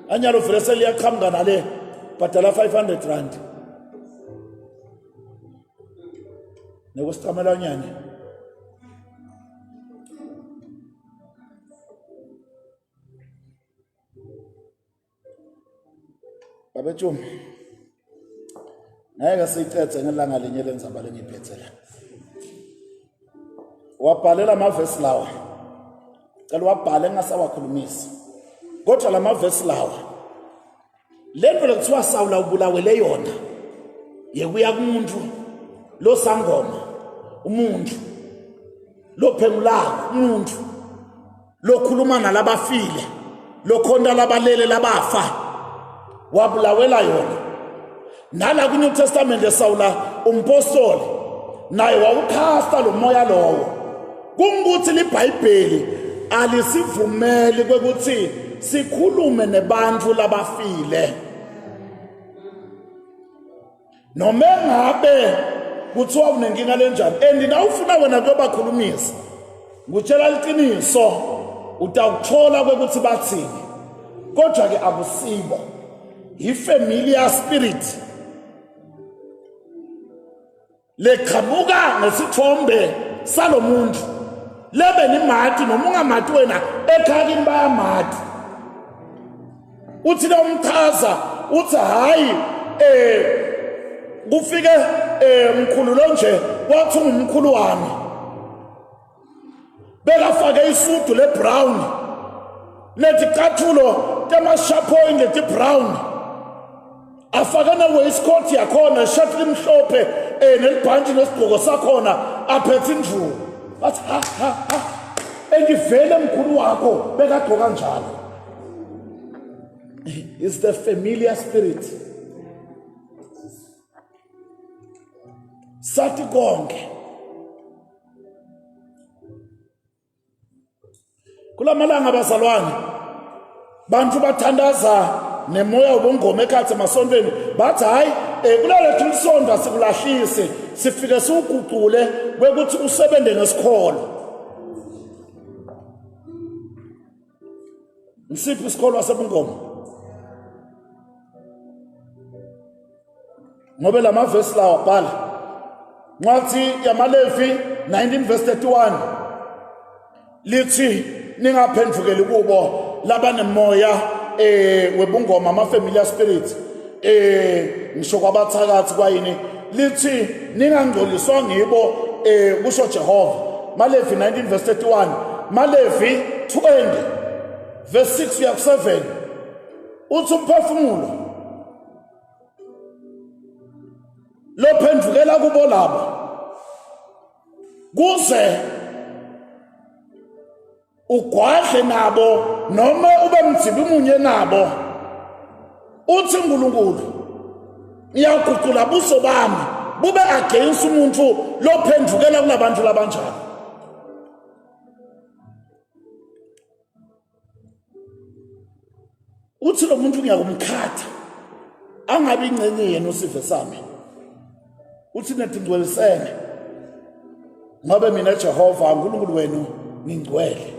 anyalo vele seliyaqhamuka nale bhadala 500 rand nekusicamela nyane babethu ngeke sicece ngelanga linye lenzaba lengiphethela wabhalela amavesi lawa cela wabhale engasawakhulumisi kodwa la mavesi lawa lento lekuthiwa Sawula ubulawele yona yekuya kumuntu lo sangoma umuntu lo phengulaka umuntu lo khuluma nalabafile lo khonda labalele labafa wabulawela yona nala ku New Testament eSawula umpostoli naye wawukhasta lo moya lowo kungukuthi liBhayibheli alisivumeli kwekuthi sikhulume nebantu labafile noma ngabe kuthiwa unenkinga lenjani nawufuna wena kuyobakhulumisa ngutshela iqiniso utawuthola kwekuthi bathini kodwa ke akusibo ifamiliar spirit leqhamuka ngesithombe salomuntu lebe nimati noma ungamati wena ekhakini bayamati uthi lo umchaza uthi hayi kufike mkhulu lo nje wathi umkhulu wami bekafake isudu le brown lethi qathulo temashapoint lethi brown afake na waistcoat yakhona shirt limhlophe nelibhanti nesigqoko sakhona aphethe indlu bathi ha engivele mkhulu wakho bekagqoka njalo is the familiar spirit sathi konke kulamalanga bazalwane bantu bathandaza nemoya ubungoma ekhathi emasontweni bathi hayi kulalethu isonto sikulahlise sifike siuguqule kwekuthi usebende ngesikholo Msiphi isikolo wasebungoma ngobe lamavesi lawa bhala Ncwadi yamaLevi 19:31 lithi ningaphendukeli kubo labanemoya webungoma ama-familiar spirit ngisho kwabathakathi kwayini lithi ningangcoliswa ngibo kusho Jehova maLevi 19:31 maLevi 20:6-7 uthi umphefumulo lophendukela kubo labo kuze ugwadle nabo noma ube mdzibi munye nabo uthi uNkulunkulu iyaguqula buso bami bube against umuntu lophendukela kulabantu labanjalo uthi lo muntu ngiyakumkhatha angabi ingcenye yena usive sami uthi nathi ngcwelisene ngoba mina Jehova uNkulunkulu wenu ngingcwele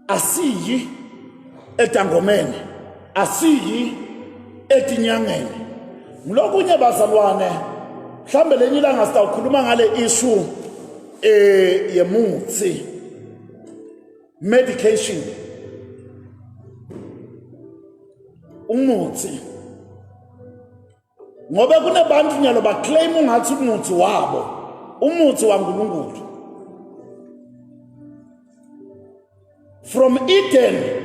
asiyi etangomeni asiyi etinyangeni ngilokunye bazalwane mhlambe lenye ilanga sitawukhuluma ngale issue yemuthi medication umuthi ngoba kunebantu nyalo baclaim ungathi umuthi wabo umuthi waNkulunkulu from Eden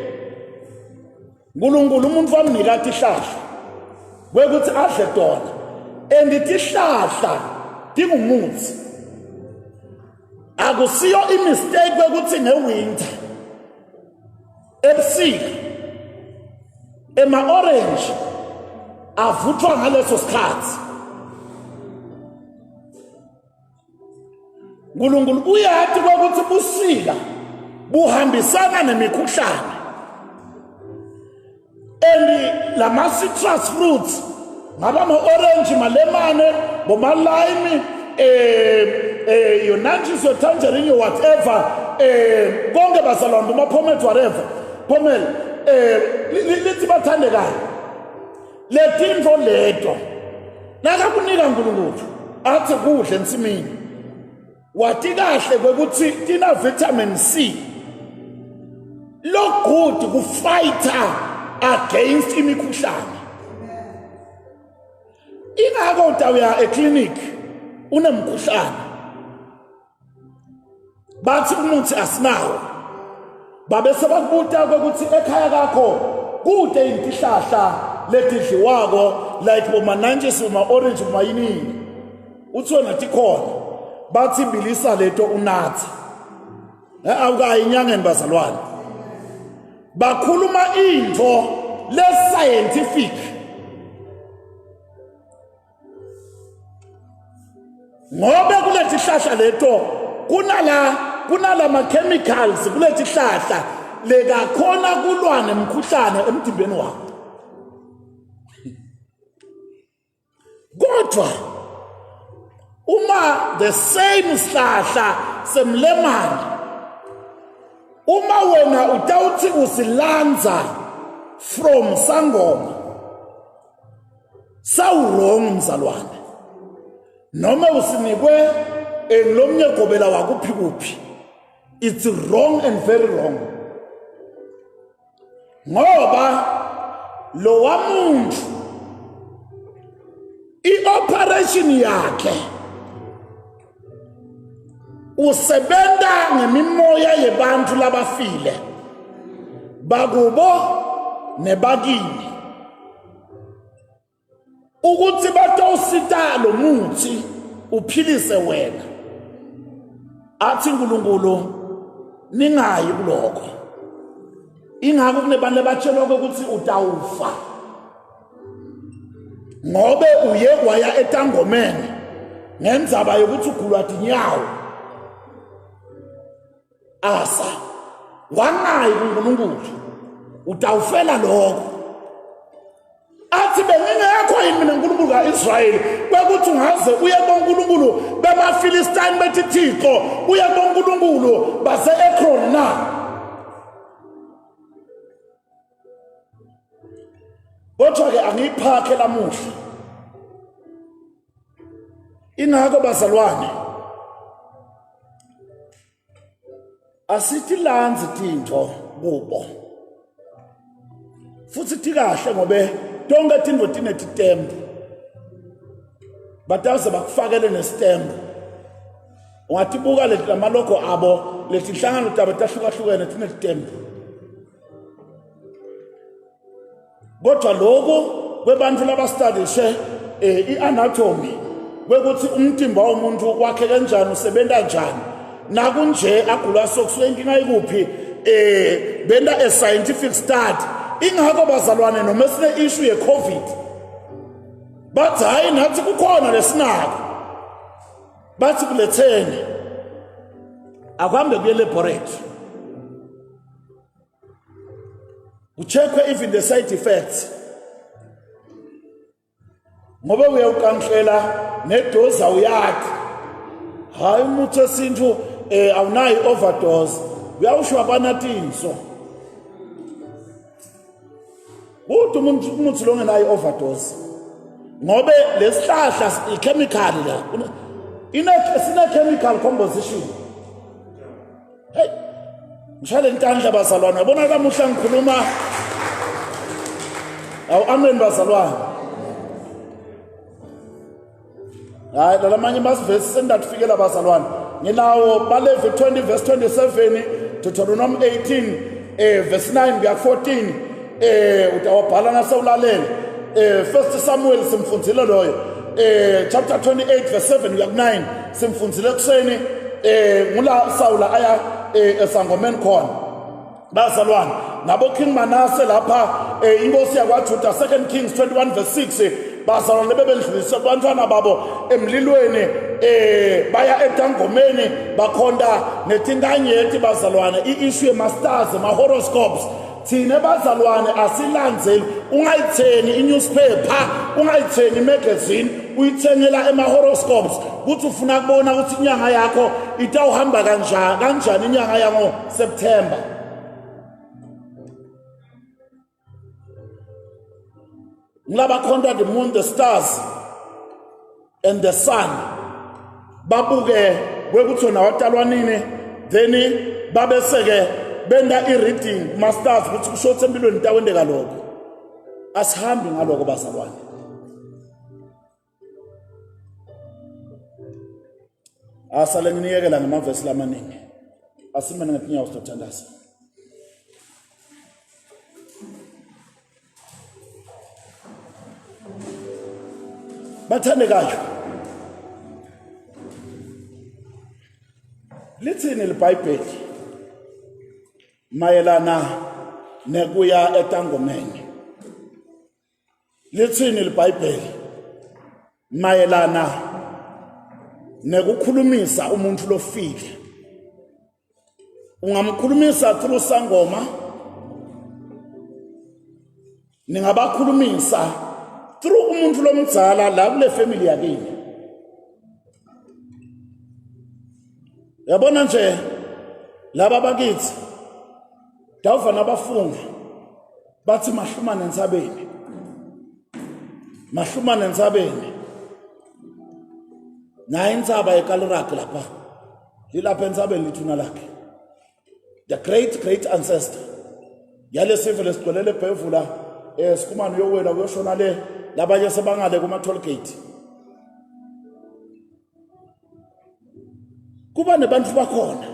uNkulunkulu umuntu wamnika isihlahla kwekuthi adle tona and isihlahla dingumuthi akusiyo imistake kwekuthi ngewinter ebusika ema-orange avuthwa ngaleso sikhathi uNkulunkulu uyathi kwekuthi busika buhambisana nemikhuhlane and lama citrus fruits ngaba ma-orange malemane bomalime yonantshisi yotangerine whatever konke bazalwane boma-pomade whatever pomel lithi bathandekayo letinto leto nakakunika nkulunkulu athi kuhle ensimini wathi kahle kwekuthi tina vitamin C lo good kufighter against imikhuhlane ingako utawuya eclinic unemkhuhlane bathi umuthi asinawo babe sebakubuta kwekuthi ekhaya kakho kude intihlahla letidliwako like bomanantshisi boma-orange bomayinini uthiwe nathi khona bathi bilisa leto unathe awukayi enyangeni bazalwane bakhuluma into le-scientific ngobe kuleti hlahla leto kunala ma-chemicals kuleti hlahla lekakhona kulwa nemkhuhlane emtimbeni wakho kodwa uma the same sihlahla semlemane uma wena utawuthi usilanza from sangoma sawurong mzalwane noma usinikwe ngilomnye gobela wakuphi kuphi it's wrong and very wrong ngoba lo wamuntu i-operation yakhe usebenta ngemimoya yebantu labafile bakubo nebakini ukuthi batawusita lo muthi uphilise wena athi uNkulunkulu ningayi kuloko ingakho kunebantu abatshelwa ukuthi utawufa ngobe uye waya etangomeni ngendzaba yokuthi ugulwa tinyawo asa wangayi kuNkulunkulu utawufela lokho athi bengingekho yini mina uNkulunkulu kaIsrayeli kwekuthi ungaze uye koNkulunkulu bemaFilistine bethi Thixo uye koNkulunkulu base-Ekron na kodwa-ke angiyiphakhe lamuhla ingakho bazalwane asithi lanzi tinto kubo futhi tikahle ngobe tonke tinto tinetitembu batawuze bakufakele nestembu ungatibuka lamaloko abo letinhlangano tabo tahlukahlukene tinetitembu kodwa lokho kwebantfu labastadishe i-anatomy kwekuthi umtimba womuntu wakhe kanjani usebenza njani nakunje agula sokusuke inkinga ikuphi benda a scientific study ingakho bazalwane noma sine issue ye-covid bathi hayi nathi kukhona lesinako bathi kuletheni akuhambe kuye laboratory kucheckwe even the side effects ngoba uyawukanklela nedoze awuyakhi hayi umuthi wesintu awunayo i-overdose uyawusho abanatinso kuthi umuthi lo ngenayo i-overdose ngobe lesihlahla i-chemical la sine-chemical composition hey ngishale ntandla bazalwane yabona kamuhla ngikhuluma amen bazalwane hayi lalamanye masivesi sendatufikela bazalwane nginawo baleve 20 verse 27 Deuteronomy 18 verse 9 kuya 14 utawabhala nasewulalela 1 Samuel simfundzile loyo chapter 28 verse 7 kuya 9 simfundzile kuseni ngula Sawula aya esangomeni khona bazalwane nabo King Manase lapha inkosi yakwaJuda 2 Kings 21 verse 6 bazalwane bebendlulisa abantwana babo emlilweni baya etangomeni bakhonda netinkanyethi bazalwane i-issue masters ma-horoscopes thina bazalwane asilandzeli. Ungayithengi i-newspaper, ungayithengi i-magazine, uyithengela ema-horoscopes ukuthi ufuna kubona ukuthi inyanga yakho itawuhamba kanjani inyanga yango September. Ngilaba khonta the moon, the stars and the sun babuke kwekuthi wona watalwa nini, then babeseke benda i-reading masters ukuthi kusho ukuthi empilweni intawendeka lokho. Asihambi ngaloko bazalwane. Asale nginiyekela ngamavesi lamaningi. Asimene ngetinyawo sitothandaza. Bathandekayo, lithini libhayibheli mayelana nekuya etangomeni? Lithini libhayibheli mayelana nekukhulumisa umuntu lofile? Ungamkhulumisa through sangoma, ningabakhulumisa through umuntu lomdzala la kule family yakini. Yabona nje laba bakithi dawuva nabafunga bathi mahlumane entsabeni, mahlumane entsabeni. Na intsaba eKalorag lapha, lilapha entsabeni lithuna lakhe, the great ancestor yale sive lesigcwelele ebhevula sikumane uyowela kuyoshona le labanye sebangale kuma toll gate. Kuba nebantu bakhona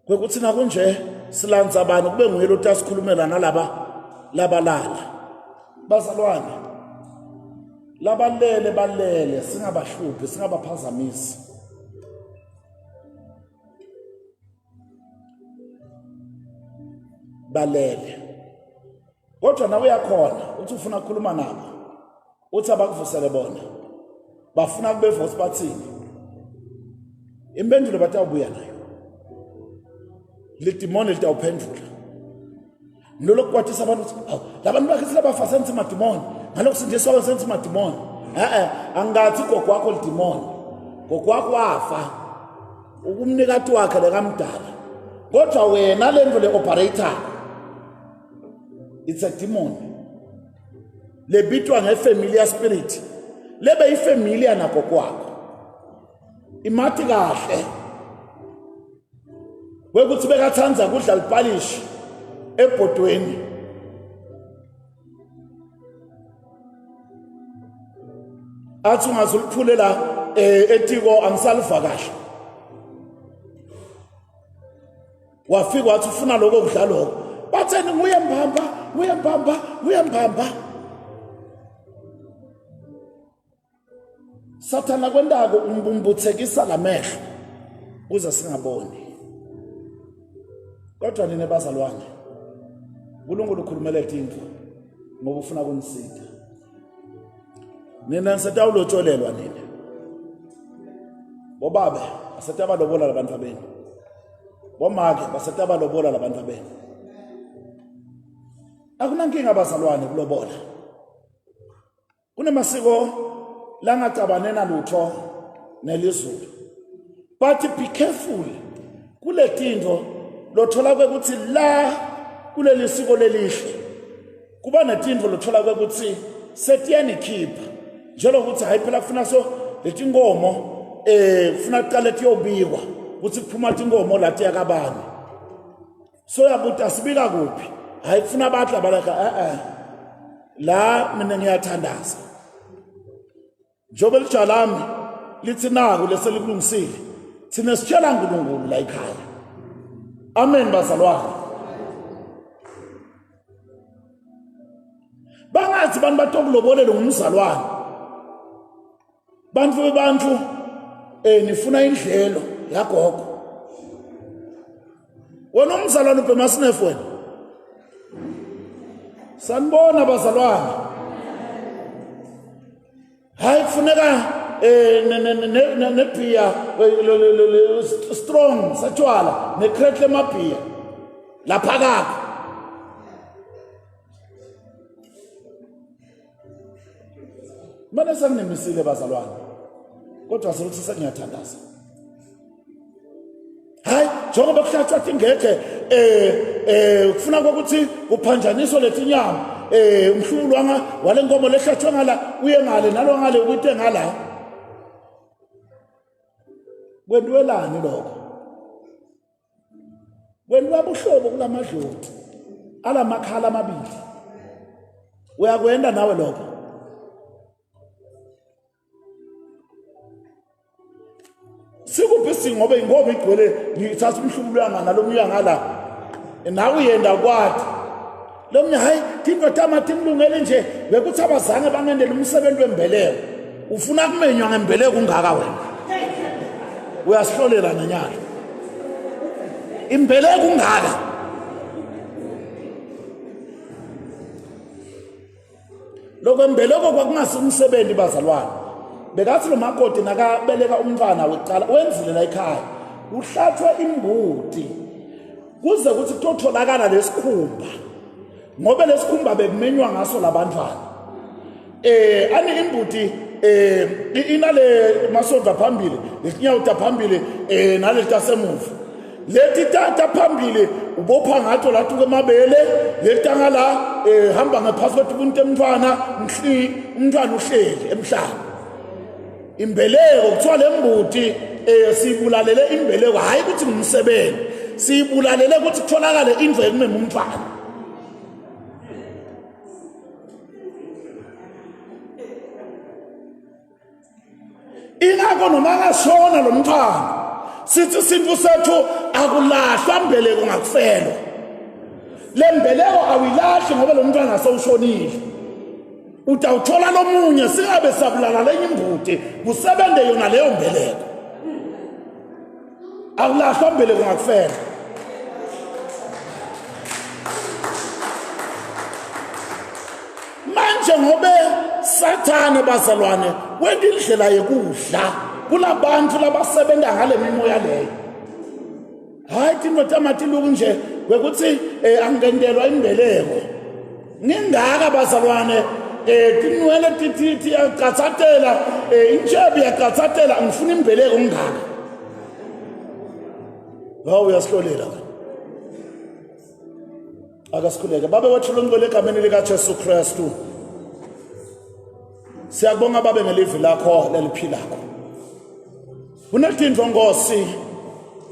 kwekuthi nakunje silanza abantu kube nguyelo tasikhulumela nalaba labalala. Bazalwane, labalele balele, singabahluphi, singabaphazamisi. Balele. Kodwa nawe uyakhona uthi ufuna ukukhuluma nabo, uthi abakuvusele bona bafuna kube voice bathini, impendulo batawubuya nayo, lidimoni litawuphendula. Mlolo kwathisa abantu ukuthi labantu bakithi labafa senze madimoni, ngalokho sindiswa senze madimoni. Angathi gogo wakho lidimoni, gogo wakho wafa ukumnikati wakhe lekamdala, kodwa wena lento le operator it's a demon. Lebitwa ngefamiliar spirit, lebe ifamilia nako kwakho imathi kahle wekuthi bekathanza kudla lipalishi ebhodweni. Athi ungazuliphulela etiko angisalva kahle, wafika wathi ufuna lokho kudla lokho, batheni uyembamba. Sathana kwendako umbumbuthekisa lamehlo kuze singaboni. Kodwa nina bazalwane, uNkulunkulu ukhulumela into ngoba ufuna kunisida. Nina nisatawulotsholelwa nina. Bobabe asatabalobola labantu abenu. Bomake basatabalobola labantu abenu. Akunankinga bazalwane kulobola. Kunemasiko langacabanena lutho nelizulu. But be careful kule tinto lothola kwekuthi la kuleli siko lelihle kuba netinto lothola kwekuthi setiyani khipha njalo ukuthi hayi phela kufuna so letingomo kufuna kuqale kuyobikwa ukuthi kuphuma ingomo lathi yakabani, so yabuthi asibika kuphi, hayi kufuna batla balaka la mina ngiyathandaza njobe lijalami lithi naku leselikulungisile thina sitshela uNkulunkulu la ekhaya. Amen bazalwane. Bangathi bantu batokulobolela ngumzalwane, bantu bebantu nifuna indlelo yagogo. Wena umzalwane uBemasnefu wena sanibona bazalwane, hayi kufuneka nebhiya strong satshwala nekretle mabhiya lapha kakho. Manje senginemisile bazalwane, kodwa sokuthi sengiyathandaza. Hayi, njengoba kuhlatshwa ingekhe kufuna ukuthi kuphanjaniswe lethi inyama, umhlulwanga wale nkomo lehlatshwe ngala uye ngale nalo ngale ukuthi ngala. Kwenduwelani lokho? Kwenduwa buhlobo kulamadlozi alamakhala amabili. Uyakwenda nawe lokho? Sikuphi ngoba ingoba igcwele ngithatha umhlubulwanga nalomnye ngala. Nawe uyenda kwathi. Lomnye hayi tindoda amatimlungele nje bekuthi abazange bangendele umsebenzi wembeleko. Ufuna kumenywa ngembeleko ungaka wena. Uyasihlolela nanyalo. Imbeleko ungaka. Lokho imbeleko kwakungasi umsebenzi bazalwane. Bekathi lo makoti nakabeleka umntwana wecala wenzile la ekhaya. Uhlathwa imbuti. Kuze kuthi kutotholakala lesikhumba. Ngoba lesikhumba bekumenywa ngaso labantwana. Ani imbuti inale masonto phambili, lesinyawo phambili nale tasemuva. Lethi tata phambili ubopha ngato la tuke mabele, letanga la hamba ngaphasi kwethu umntwana umntwana uhleli emhlanje. Imbeleko kuthiwa lembuti sibulalele imbeleko hayi ukuthi ngumsebenzi. Sibulalele ukuthi kutholakale indlu ekumema umntwana. Ingakho noma ngashona lo mntwana sithi sintu sethu akulahlwa mbeleko ngakufelwa. Le mbeleko awilahli ngoba lo mntwana asewushonile. Utawuthola lomunye singabe sabulala lenye imbuti kusebende yona leyo mbeleko. Akulahlwa mbeleko ngakufelwa. Manje ngobe Sathane bazalwane wenda indlela yekudla kulabantu labasebenza ngale mimoya leyo. Hayi tindoda amatiluku nje bekuthi angendelwa imbeleko. Ningaka bazalwane tinwele titi yakatsatela injebi yakatsatela ngifuna imbeleko ngaka. Hawu uyasihlolela wena. Akasikhuleke babe wethu longcwele egameni lika Jesu Kristu. Siyabonga babe ngelivi lakho leliphilako. Kunetinto Nkosi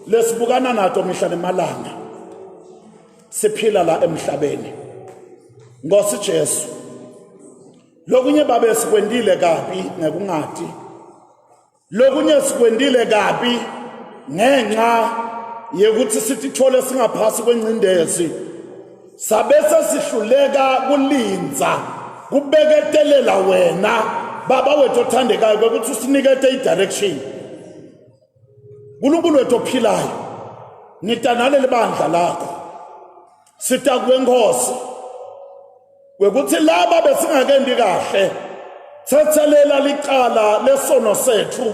lesibukana nato mihla nemalanga. Siphila la emhlabeni. Nkosi Jesu. Lokunye babe sikwendile kabi ngekungati. Lokunye sikwendile kabi ngenxa yekuthi sithole singaphasi kwencindezi. Sabese sihluleka kulinza kubeketelela wena baba wethu othandekayo ukuthi usinikete i-direction. uNkulunkulu wethu ophilayo nitanale libandla lakho sitakuwe Nkosi wekuthi laba besingakendi kahle thathelela licala lesono sethu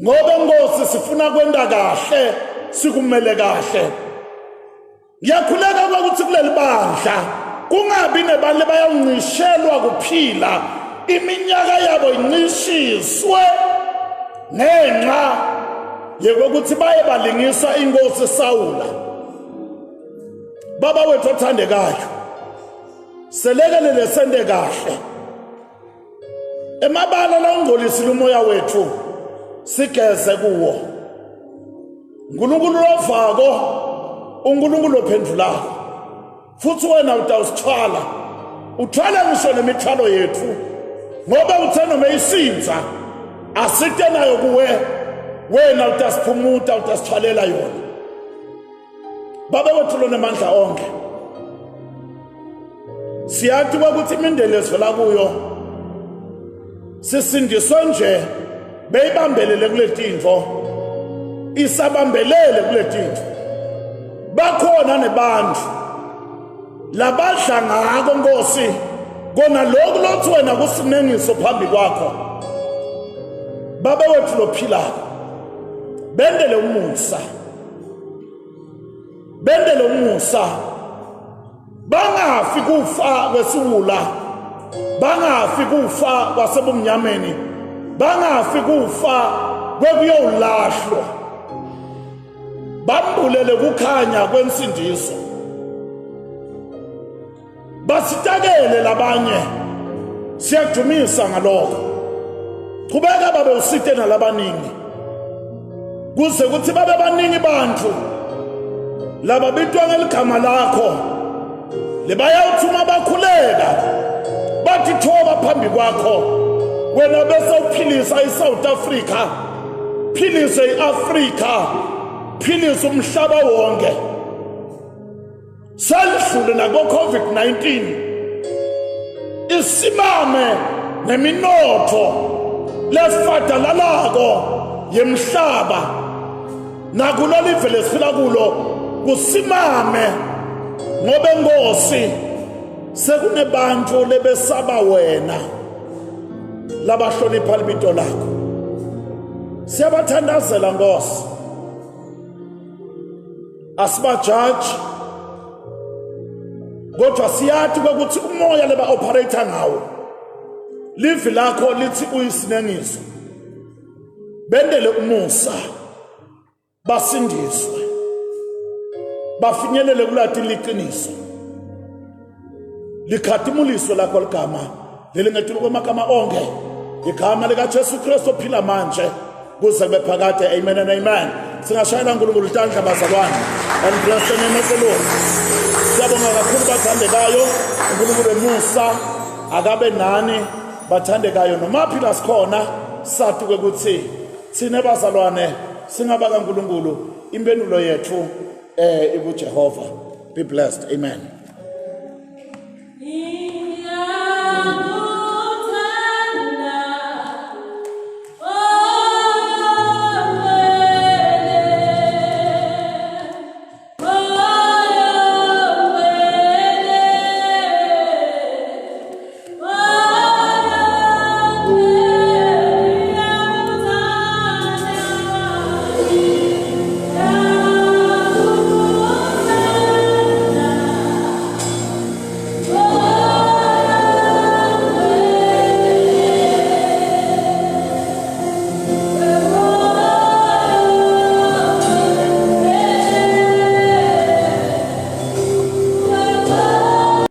ngoba Nkosi sifuna kwenda kahle sikumele kahle. Ngiyakhuleka ukuthi kuleli bandla kungabi nebale bayancishelwa kuphila iminyaka yabo incishiswe ngenxa yokuthi baye balingiswa inkosi Sawula. Baba wethu othandekayo selekelele sende kahle emabala la ungcolisile umoya wethu sigeze kuwo. uNkulunkulu lovako uNkulunkulu ophendulayo futhi wena utawusithwala uthwala ngisho nemithwalo yethu ngoba uthe noma isinza asite nayo kuwe wena utasiphumuta utasithwalela yona. Baba wethu lo namandla onke siyathi ukuthi imindeni esivela kuyo sisindiswe nje beyibambelele kuletinto isabambelele kuletinto. Bakhona nebantu labadla ngako Nkosi kona lokhu lothi wena kusinengiso phambi kwakho. Baba wethu lophilayo bendele umusa bendele umusa bangafi kufa kwesiwula bangafi kufa kwasebumnyameni bangafi kufa kwekuyolahlwa bambulele kukhanya kwensindiso basitakele labanye siyakujumisa ngalokho qhubeka babe usite nalabaningi kuze kuthi babe baningi bantu laba bitwa ngeligama lakho lebayawuthuma bakhuleka bathi thoba phambi kwakho wena bese uphilisa iSouth Africa philise iAfrika philise umhlaba wonke salidlule nako COVID-19 isimame neminotho lefadalalako yemhlaba nakulo live lesiphila kulo kusimame ngoba enkosi sekunebantu lebesaba wena labahlonipha libito lakho siyabathandazela Nkosi asibajaji kodwa siyathi ukuthi umoya leba operator ngawo live lakho lithi uyisinengiso bendele umusa basindiswe bafinyelele kulati liqiniso likhatimuliso lakho ligama lelingetulu kwamagama onke igama lika Jesu Kristu phila manje kuze kube phakade amen and amen singashayela uNkulunkulu intandla bazalwane and bless the name of the Lord siyabonga kakhulu bathandekayo uNkulunkulu emusa akabe nani bathandekayo noma phila sikhona sathi ukuthi sine bazalwane singaba kaNkulunkulu impendulo yethu ibuJehova be blessed amen.